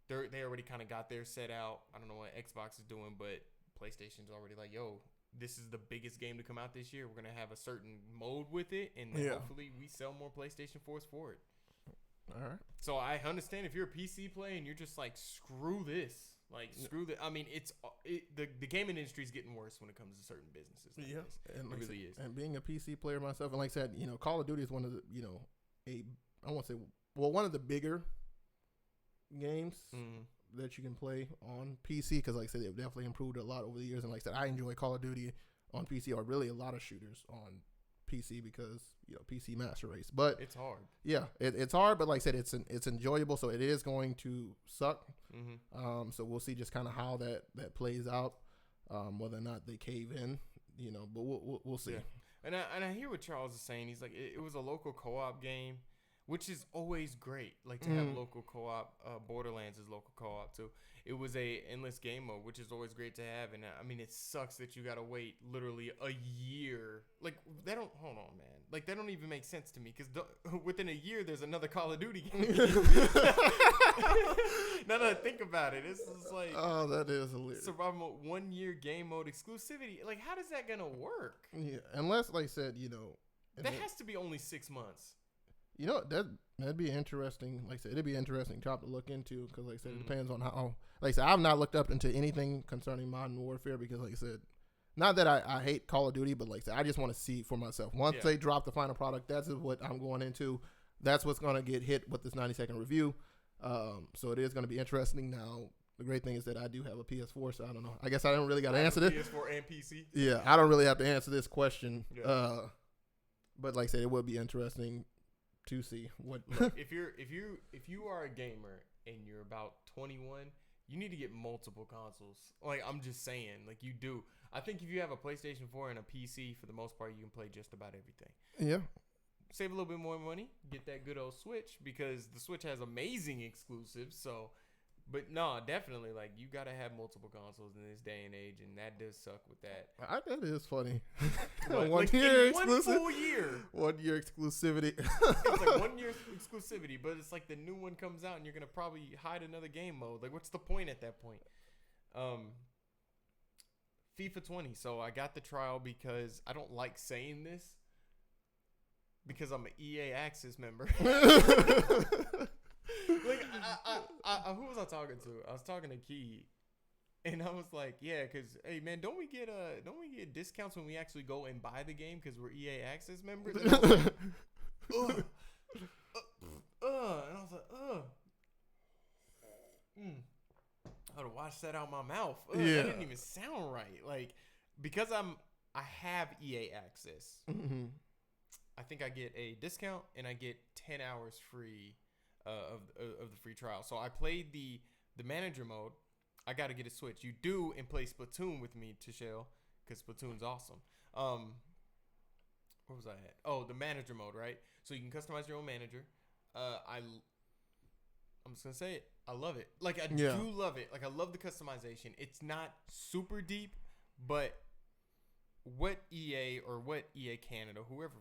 they already kind of got their set out. I don't know what Xbox is doing, but PlayStation's already like, yo, this is the biggest game to come out this year. We're going to have a certain mode with it, and hopefully we sell more PlayStation 4s for it. All right. So I understand if you're a PC player and you're just like, screw this. Like, screw that. I mean, the gaming industry is getting worse when it comes to certain businesses. Like this. And it really is. And being a PC player myself, and like I said, Call of Duty is one of the, I won't say, one of the bigger games that you can play on PC, because like I said, they've definitely improved a lot over the years. And like I said, I enjoy Call of Duty on PC, or really a lot of shooters on PC, because PC master race. But it's hard. Yeah, it's hard, but like I said, it's enjoyable. So it is going to suck. So we'll see just kind of how that plays out, whether or not they cave in. But we'll see. Yeah. And I hear what Charles is saying. He's like, it was a local co-op game, which is always great. Like to have local co-op. Borderlands is local co-op too. It was a endless game mode, which is always great to have. And I mean, it sucks that you gotta wait literally a year. Like they don't. Hold on, man. Like that don't even make sense to me, because within a year there's another Call of Duty game. Now that I think about it, it's like, oh, that is hilarious. Survival mode, 1 year game mode exclusivity. Like, how does that gonna work? Yeah, unless like I said, that has to be only 6 months. That'd be interesting. Like I said, it'd be interesting topic to look into, because like I said, it depends on how. Like I said, I've not looked up into anything concerning Modern Warfare, because like I said, not that I hate Call of Duty, but like I said, I just want to see for myself. Once they drop the final product, that's what I'm going into. That's what's going to get hit with this 90-second review. So it is going to be interesting. Now, the great thing is that I do have a PS4, so I don't know. I guess I don't really got to answer this. PS4 and PC. Yeah, I don't really have to answer this question. Yeah. But like I said, it would be interesting to see what. if you are a gamer and you're about 21, you need to get multiple consoles. Like, I'm just saying, like, you do. I think if you have a PlayStation 4 and a PC, for the most part, you can play just about everything. Yeah. Save a little bit more money, get that good old Switch, because the Switch has amazing exclusives. So, but no, definitely, like, you got to have multiple consoles in this day and age, and that does suck with that. That is funny. But, 1 year One exclusive. full year. 1 year exclusivity. It's like 1 year exclusivity, but it's like the new one comes out and you're going to probably hide another game mode. Like, what's the point at that point? FIFA 20. So I got the trial because I don't like saying this, because I'm an EA Access member. Like, who was I talking to? I was talking to Key, and I was like, yeah, because hey man, don't we get discounts when we actually go and buy the game because we're EA Access members? And I was like, and I was like, I would have washed that out my mouth. That didn't even sound right. Like, because I have EA Access. I think I get a discount and I get 10 hours free of the free trial. So I played the manager mode. I got to get a Switch. You do, and play Splatoon with me, Tishelle, because Splatoon's awesome. Where was I at? Oh, the manager mode, right? So you can customize your own manager. I'm just going to say it. I love it. Like, I do love it. Like, I love the customization. It's not super deep, but what EA Canada, whoever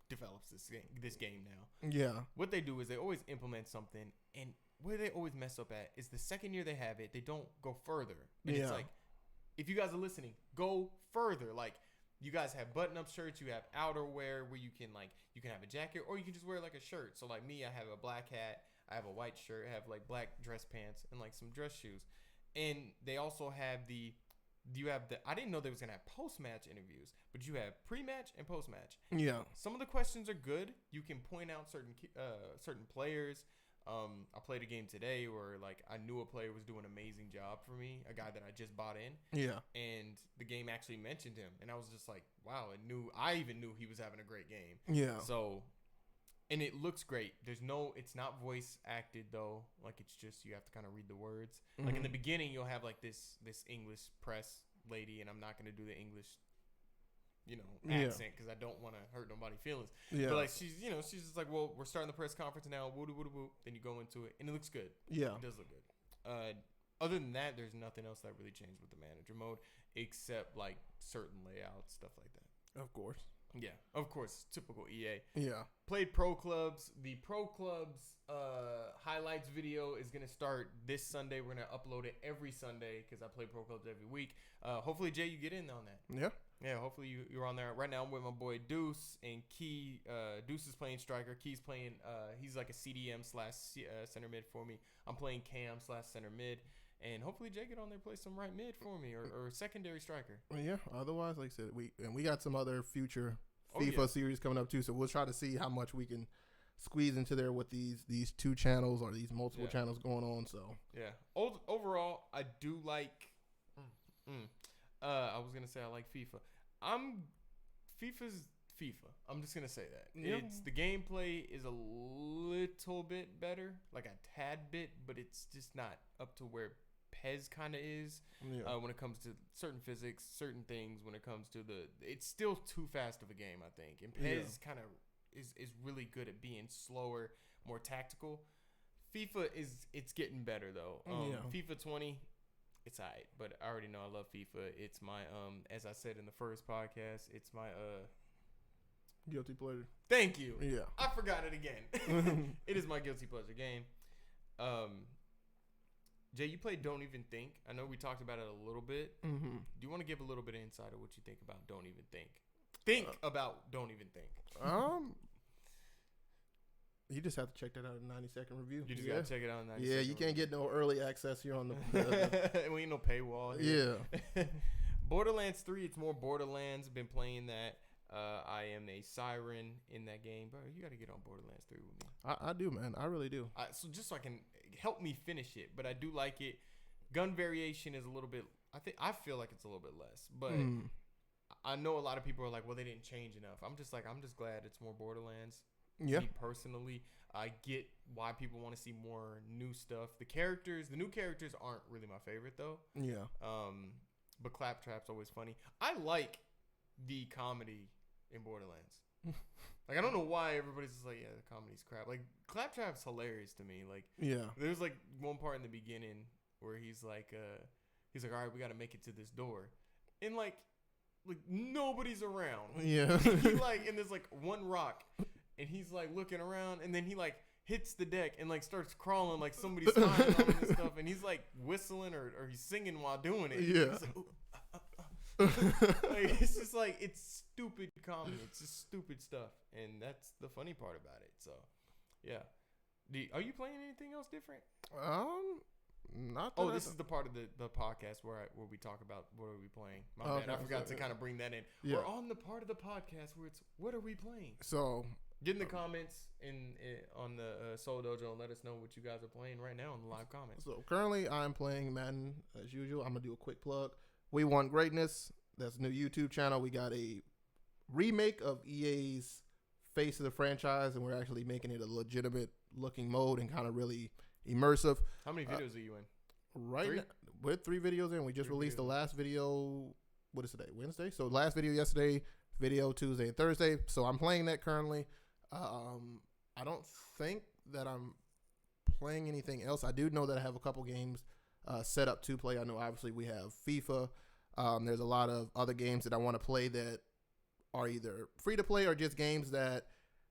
develops this game now, what they do is they always implement something, and where they always mess up at is the second year they have it, they don't go further. And it's like, if you guys are listening, go further. Like, you guys have button-up shirts, you have outerwear where you can have a jacket, or you can just wear like a shirt. So like me, I have a black hat, I have a white shirt, I have like black dress pants and like some dress shoes. And they also have I didn't know they was going to have post-match interviews, but you have pre-match and post-match. Yeah. Some of the questions are good. You can point out certain players. I played a game today where like I knew a player was doing an amazing job for me, a guy that I just bought in. Yeah. And the game actually mentioned him, and I was just like, wow, I even knew he was having a great game. Yeah. So, and it looks great. It's not voice acted though. Like, it's just, you have to kind of read the words. Mm-hmm. Like in the beginning, you'll have like this English press lady, and I'm not going to do the English, accent, because I don't want to hurt nobody's feelings. Yeah. But like, she's just like, well, we're starting the press conference now. Woo woo woo. Then you go into it, and it looks good. Yeah. It does look good. Other than that, there's nothing else that really changed with the manager mode, except like certain layouts, stuff like that. Of course. Yeah, of course, typical EA. Yeah. Played Pro Clubs. The Pro Clubs highlights video is going to start this Sunday. We're going to upload it every Sunday because I play Pro Clubs every week. Hopefully, Jay, you get in on that. Yeah. Yeah, hopefully you're on there. Right now, I'm with my boy Deuce and Key. Deuce is playing striker. Key's playing, he's like a CDM / center mid for me. I'm playing Cam / center mid. And hopefully Jay get on there, play some right mid for me or secondary striker. Well, yeah. Otherwise, like I said, we got some other future FIFA series coming up too. So we'll try to see how much we can squeeze into there with these two channels or these multiple channels going on. So yeah. Overall, I do like. I was gonna say I like FIFA. FIFA's FIFA. I'm just gonna say that. Yeah. It's the gameplay is a little bit better, like a tad bit, but it's just not up to where PES kind of is when it comes to certain physics, certain things. When it comes to it's still too fast of a game, I think. And PES kind of is really good at being slower, more tactical. FIFA it's getting better though. FIFA 20. It's alright, but I already know I love FIFA. It's my as I said in the first podcast, it's my guilty pleasure. Thank you. Yeah. I forgot it again. It is my guilty pleasure game. Jay, you played Don't Even Think. I know we talked about it a little bit. Mm-hmm. Do you want to give a little bit of insight of what you think about Don't Even Think? Think about Don't Even Think. You just have to check that out in a 90-second review. You just got to check it out in 90 Yeah, seconds. you can't get no early access here on the we ain't no paywall here. Yeah. Borderlands 3, it's more Borderlands. Been playing that. I am a siren in that game. Bro, you got to get on Borderlands 3 with me. I do, man. I really do. So just so I can help me finish it. But I do like it. Gun variation is a little bit, I feel like it's a little bit less. But I know a lot of people are like, well, they didn't change enough. I'm just glad it's more Borderlands. Yeah. Me personally, I get why people want to see more new stuff. The new characters aren't really my favorite though. Yeah. But Claptrap's always funny. I like the comedy in Borderlands. Like I don't know why everybody's just like, yeah, the comedy's crap. Like Claptrap's hilarious to me. Like there's like one part in the beginning where he's like, all right, we got to make it to this door, and like nobody's around. Yeah. He like, and there's like one rock. And he's like looking around, and then he like hits the deck and like starts crawling like somebody's spying on him and stuff. And he's like whistling or he's singing while doing it. Yeah. Like, it's just like it's stupid comedy. It's just stupid stuff, and that's the funny part about it. So, yeah. Are you playing anything else different? Not. Oh, this is the part of the podcast where we talk about what are we playing. My bad. I forgot to kind of bring that in. Yeah. We're on the part of the podcast where it's what are we playing. So. Get in the comments on the Seoul Dojo and let us know what you guys are playing right now in the live comments. So currently I'm playing Madden as usual. I'm going to do a quick plug. We Want Greatness. That's a new YouTube channel. We got a remake of EA's Face of the franchise, and we're actually making it a legitimate looking mode and kind of really immersive. How many videos are you in? Right now, we're 3 videos in. We just released the last video. What is today? Wednesday? So last video yesterday, video Tuesday and Thursday. So I'm playing that currently. I don't think that I'm playing anything else. I do know that I have a couple games set up to play. I know obviously we have FIFA. There's a lot of other games that I want to play that are either free to play or just games that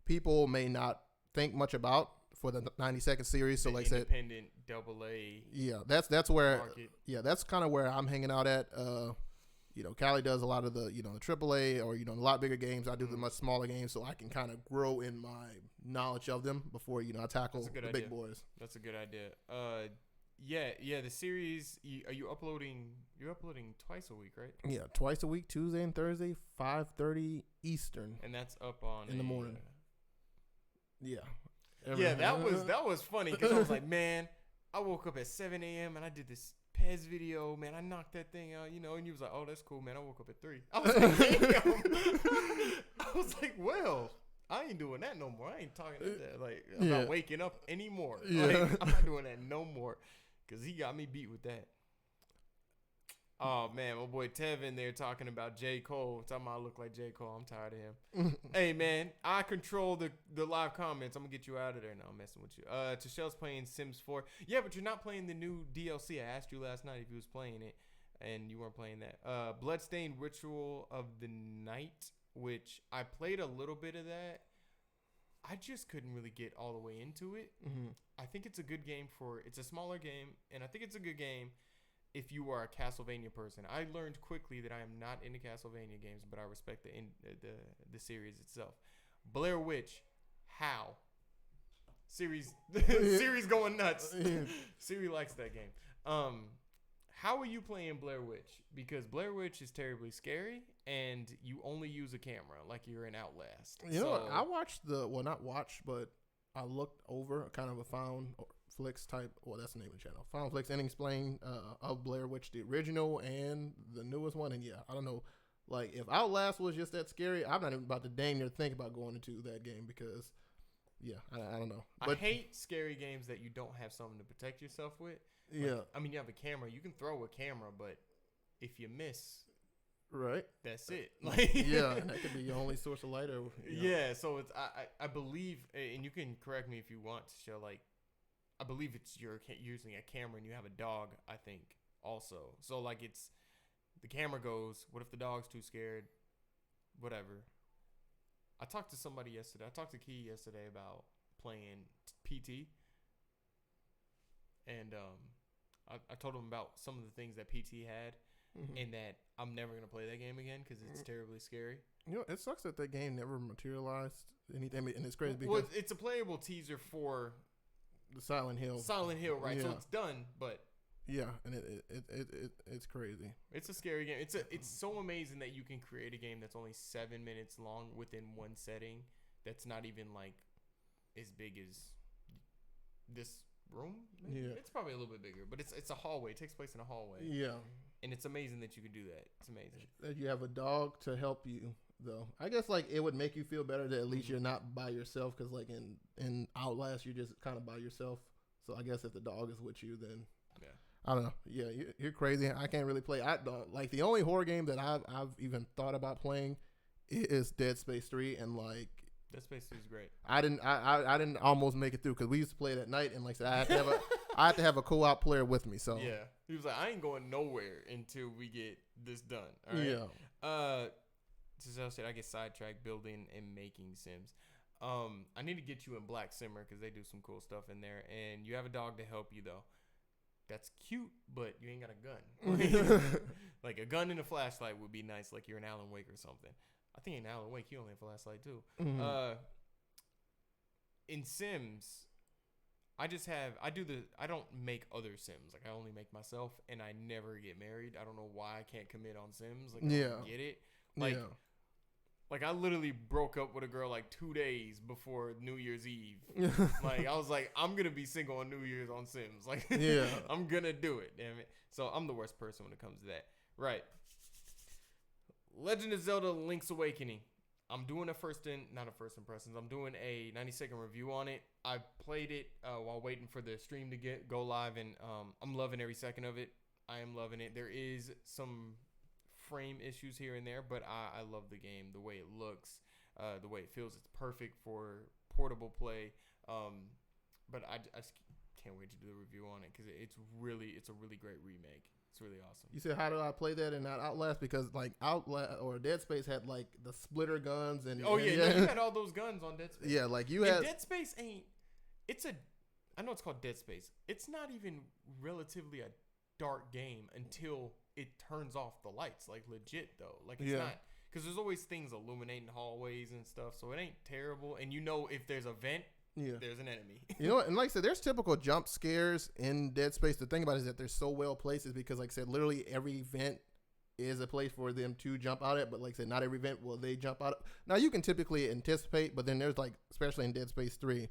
people may not think much about for the 90-second series. So like I said, independent AA. Yeah, that's where market. That's kind of where I'm hanging out at. Callie does a lot of the, the AAA or, a lot bigger games. I do the much smaller games so I can kind of grow in my knowledge of them before, I tackle the big boys. That's a good idea. Yeah, the series, are you uploading? You're uploading twice a week, right? Yeah, twice a week, Tuesday and Thursday, 5:30 Eastern. And that's up on in the morning. Yeah. That was funny because I was like, man, I woke up at 7 a.m. and I did this PES video, man. I knocked that thing out, and you was like, oh, that's cool, man. I woke up at 3. I was like, damn. I was like, well, I ain't doing that no more. I ain't talking about waking up anymore. Yeah. Like, I'm not doing that no more because he got me beat with that. Oh, man, my boy Tevin there talking about J. Cole. Talking about I look like J. Cole. I'm tired of him. Hey, man, I control the live comments. I'm going to get you out of there. No, I'm messing with you. Tashel's playing Sims 4. Yeah, but you're not playing the new DLC. I asked you last night if you was playing it, and you weren't playing that. Bloodstained Ritual of the Night. which I played a little bit of that. I just couldn't really get all the way into it. Mm-hmm. I think it's a good game it's a smaller game, and I think it's a good game if you are a Castlevania person. I learned quickly that I am not into Castlevania games, but I respect the series itself. Blair Witch, how? Series going nuts. Siri likes that game. How are you playing Blair Witch? Because Blair Witch is terribly scary, and you only use a camera like you're in Outlast. You know what? I watched not watched, but I looked over kind of a found flicks type. Well, that's the name of the channel. Found flicks and explain of Blair Witch, the original and the newest one. And yeah, I don't know. Like if Outlast was just that scary, I'm not even about to dang near think about going into that game because, yeah, I don't know. But I hate scary games that you don't have something to protect yourself with. Like, yeah, I mean, you have a camera. You can throw a camera, but if you miss, right, that's it. Like, yeah, and that could be your only source of light. Or yeah, so it's I believe, and you can correct me if you want to show. Like, I believe it's you're using a camera and you have a dog. I think also. So like it's the camera goes. What if the dog's too scared? Whatever. I talked to somebody yesterday. I talked to Key yesterday about playing PT, and I told him about some of the things that PT had, and that I'm never gonna play that game again because it's terribly scary. You know, it sucks that game never materialized anything, and it's crazy because well, it's a playable teaser for the Silent Hill. Right? Yeah. So it's done, but yeah, and it's crazy. It's a scary game. It's so amazing that you can create a game that's only 7 minutes long within one setting. That's not even like as big as this room. Maybe? Yeah, it's probably a little bit bigger, but it's a hallway. It takes place in a hallway. Yeah, and it's amazing that you can do that. It's amazing that you have a dog to help you. Though I guess like it would make you feel better that at least you're not by yourself because like in Outlast you're just kind of by yourself. So I guess if the dog is with you, then yeah. I don't know. Yeah, you're crazy. I can't really play. I don't like the only horror game that I've even thought about playing is Dead Space 3, and like Dead Space 3 is great. I didn't almost make it through because we used to play it at night, and like I said, I had to have a co-op player with me. So yeah, he was like, I ain't going nowhere until we get this done. All right? Yeah. As I said, I get sidetracked building and making Sims. I need to get you in Black Simmer because they do some cool stuff in there, and you have a dog to help you though. That's cute, but you ain't got a gun. Like a gun and a flashlight would be nice, like you're in Alan Wake or something. I think in Alan Wake you only have a flashlight too. Mm-hmm. In Sims, I don't make other Sims. Like I only make myself, and I never get married. I don't know why I can't commit on Sims. Like I don't get it. Like. Yeah. Like, I literally broke up with a girl, like, 2 days before New Year's Eve. Like, I was like, I'm going to be single on New Year's on Sims. Like, yeah. I'm going to do it, damn it. So, I'm the worst person when it comes to that. Right. Legend of Zelda Link's Awakening. I'm doing not a first impressions. I'm doing a 90-second review on it. I played it while waiting for the stream to go live, and I'm loving every second of it. I am loving it. There is some frame issues here and there, but I love the game, the way it looks, the way it feels. It's perfect for portable play. But I just can't wait to do the review on it because it's a really great remake. It's really awesome. You said, how do I play that and not Outlast? Because like Outlast or Dead Space had like the splitter guns and no, you had all those guns on Dead Space. Yeah, like you had Dead Space I know it's called Dead Space. It's not even relatively a dark game until it turns off the lights, like legit though. Like it's not, because there's always things illuminating hallways and stuff, so it ain't terrible. And you know if there's a vent, there's an enemy. You know what? And like I said, there's typical jump scares in Dead Space. The thing about it is that they're so well placed is because like I said, literally every vent is a place for them to jump out at, but like I said, not every vent will they jump out. Now you can typically anticipate, but then there's like, especially in Dead Space 3,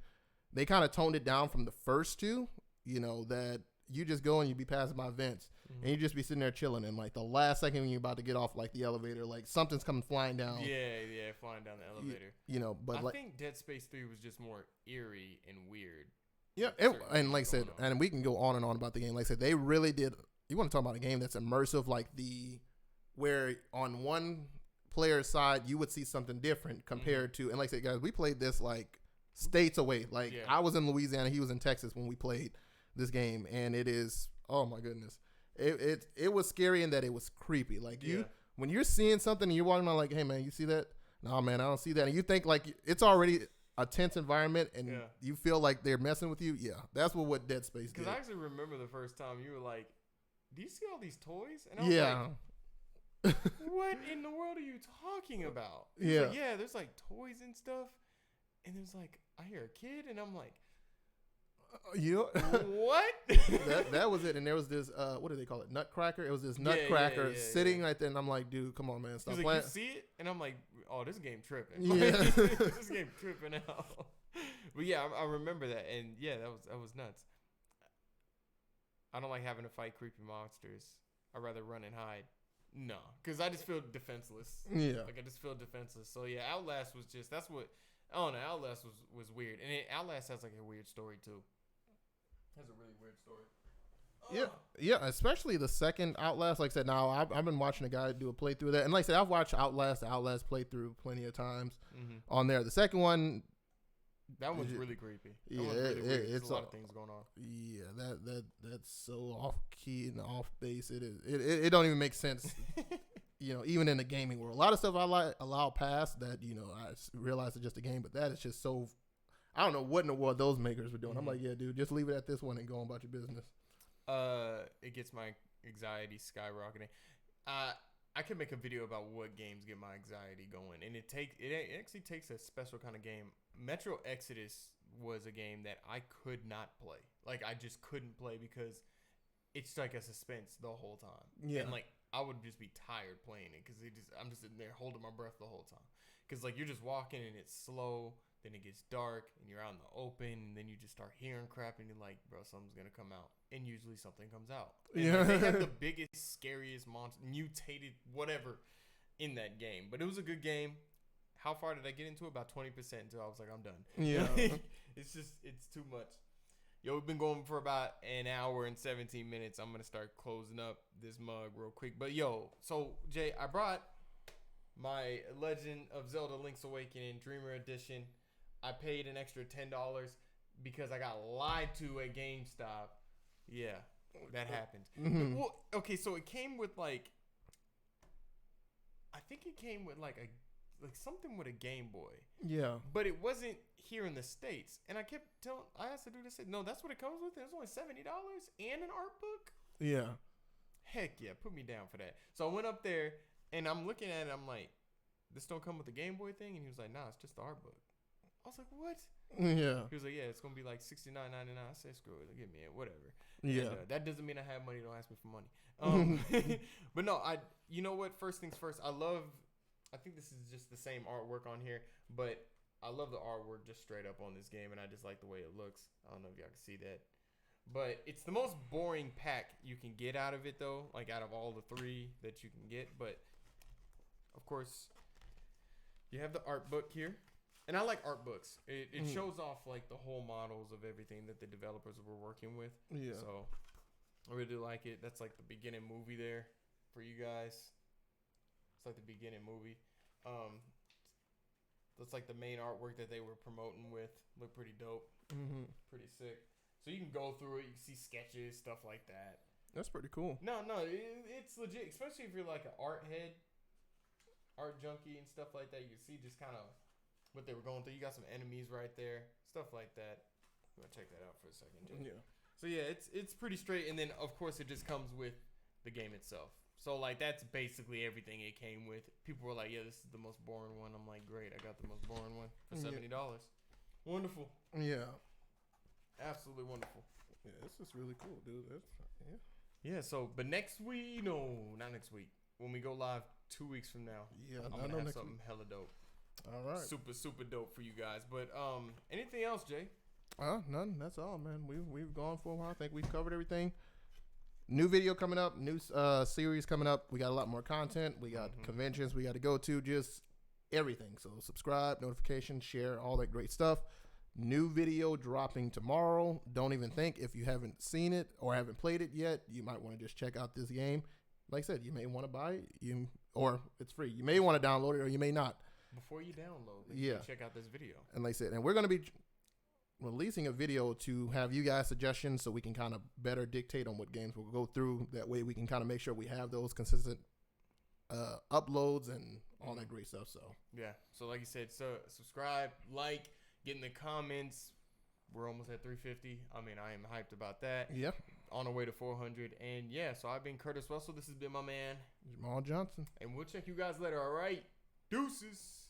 they kind of toned it down from the first two, you know, that you just go and you be passing by vents and you just be sitting there chilling, and like the last second when you're about to get off like the elevator, like something's coming flying down. Yeah, flying down the elevator. You know, but I like, think Dead Space 3 was just more eerie and weird. Yeah, and like I said, and we can go on and on about the game. Like I said, they really did. You want to talk about a game that's immersive, like where on one player's side you would see something different compared to, and like I said, guys, we played this like states away. Like I was in Louisiana, he was in Texas when we played this game, and it is, oh my goodness, it was scary in that it was creepy. Like when you're seeing something and you're walking around like, hey man, you see that? Nah, man, I don't see that. And you think like it's already a tense environment, and you feel like they're messing with you. Yeah, that's what Dead Space did. Because I actually remember the first time you were like, "Do you see all these toys?" And I was like, "What in the world are you talking about?" He's like, yeah, there's like toys and stuff, and there's like I hear a kid, and I'm like, what? that was it. And there was this what do they call it? Nutcracker. It was this nutcracker sitting right there, and I'm like, dude, come on, man, stop playing. Like, you see it, and I'm like, oh, this game tripping. Yeah, this game tripping out. But yeah, I remember that, and yeah, that was nuts. I don't like having to fight creepy monsters. I'd rather run and hide. No, because I just feel defenseless. Yeah, like I just feel defenseless. So yeah, Outlast was just I don't know. Outlast was weird, and Outlast has like a weird story too. Has a really weird story. Yeah, especially the second Outlast. Like I said, now I've been watching a guy do a playthrough of that, and like I said, I've watched the Outlast playthrough plenty of times on there. The second one, that one's really creepy. It's a lot of things going on. Yeah, that's so off key and off base. It is. It don't even make sense. Even in the gaming world, a lot of stuff I allow past that. I realize it's just a game, but that is just so. I don't know what in the world those makers were doing. I'm like, yeah, dude, just leave it at this one and go on about your business. It gets my anxiety skyrocketing. I could make a video about what games get my anxiety going, and it actually takes a special kind of game. Metro Exodus was a game that I could not play. Like I just couldn't play because it's like a suspense the whole time. Yeah, and like I would just be tired playing it because I'm just sitting there holding my breath the whole time. Because like you're just walking and it's slow. Then it gets dark, and you're out in the open, and then you just start hearing crap, and you're like, bro, something's going to come out. And usually something comes out. And like, they have the biggest, scariest monster, mutated whatever in that game. But it was a good game. How far did I get into it? About 20% until I was like, I'm done. Yeah. It's too much. Yo, we've been going for about an hour and 17 minutes. I'm going to start closing up this mug real quick. But, yo, so, Jay, I brought my Legend of Zelda Link's Awakening Dreamer Edition. I paid an extra $10 because I got lied to at GameStop. Yeah, that happened. Mm-hmm. Well, okay, so it came with like, I think it came with like something with a Game Boy. Yeah. But it wasn't here in the States. And I asked the dude, I said, no, that's what it comes with? It was only $70 and an art book? Yeah. Heck yeah, put me down for that. So I went up there and I'm looking at it, I'm like, this don't come with the Game Boy thing? And he was like, nah, it's just the art book. I was like, what? Yeah. He was like, yeah, it's going to be like $69.99. I said, screw it. Give me it. Whatever. Yeah. And, that doesn't mean I have money. Don't ask me for money. But no, you know what? First things first, I think this is just the same artwork on here, but I love the artwork just straight up on this game, and I just like the way it looks. I don't know if y'all can see that. But it's the most boring pack you can get out of it, though, like out of all the three that you can get. But, of course, you have the art book here. And I like art books. It shows off like the whole models of everything that the developers were working with. Yeah. So I really like it. That's like the beginning movie there for you guys. It's like the beginning movie. That's like the main artwork that they were promoting with. Look pretty dope. Mm-hmm. Pretty sick. So you can go through it. You can see sketches, stuff like that. That's pretty cool. No, it's legit. Especially if you're like an art head, art junkie and stuff like that. You can see just kind of what they were going through. You got some enemies right there, stuff like that. I'm gonna check that out for a second, Jay. Yeah. So yeah, it's pretty straight, and then of course it just comes with the game itself. So like that's basically everything it came with. People were like, "Yeah, this is the most boring one." I'm like, "Great, I got the most boring one for $70." Wonderful. Yeah. Absolutely wonderful. Yeah, this is really cool, dude. Yeah. So, but next week, not next week. When we go live 2 weeks from now, yeah, I'm gonna have something hella dope. All right. Super dope for you guys. But anything else, Jay? None. That's all, man. We've gone for a while. I think we've covered everything. New video coming up. New series coming up. We got a lot more content. We got conventions we got to go to. Just everything. So subscribe, notifications, share, all that great stuff. New video dropping tomorrow. Don't even think if you haven't seen it or haven't played it yet, you might want to just check out this game. Like I said, you may want to buy it, or it's free. You may want to download it, or you may not. Before you download it, check out this video. And like I said, and we're going to be releasing a video to have you guys suggestions so we can kind of better dictate on what games we'll go through. That way we can kind of make sure we have those consistent uploads and all that great stuff. So yeah. So like you said, so subscribe, like, get in the comments. We're almost at 350. I mean, I am hyped about that. yeah, On our way to 400. And yeah, so I've been Curtis Russell. This has been my man Jamal Johnson. And we'll check you guys later. All right. Deuces.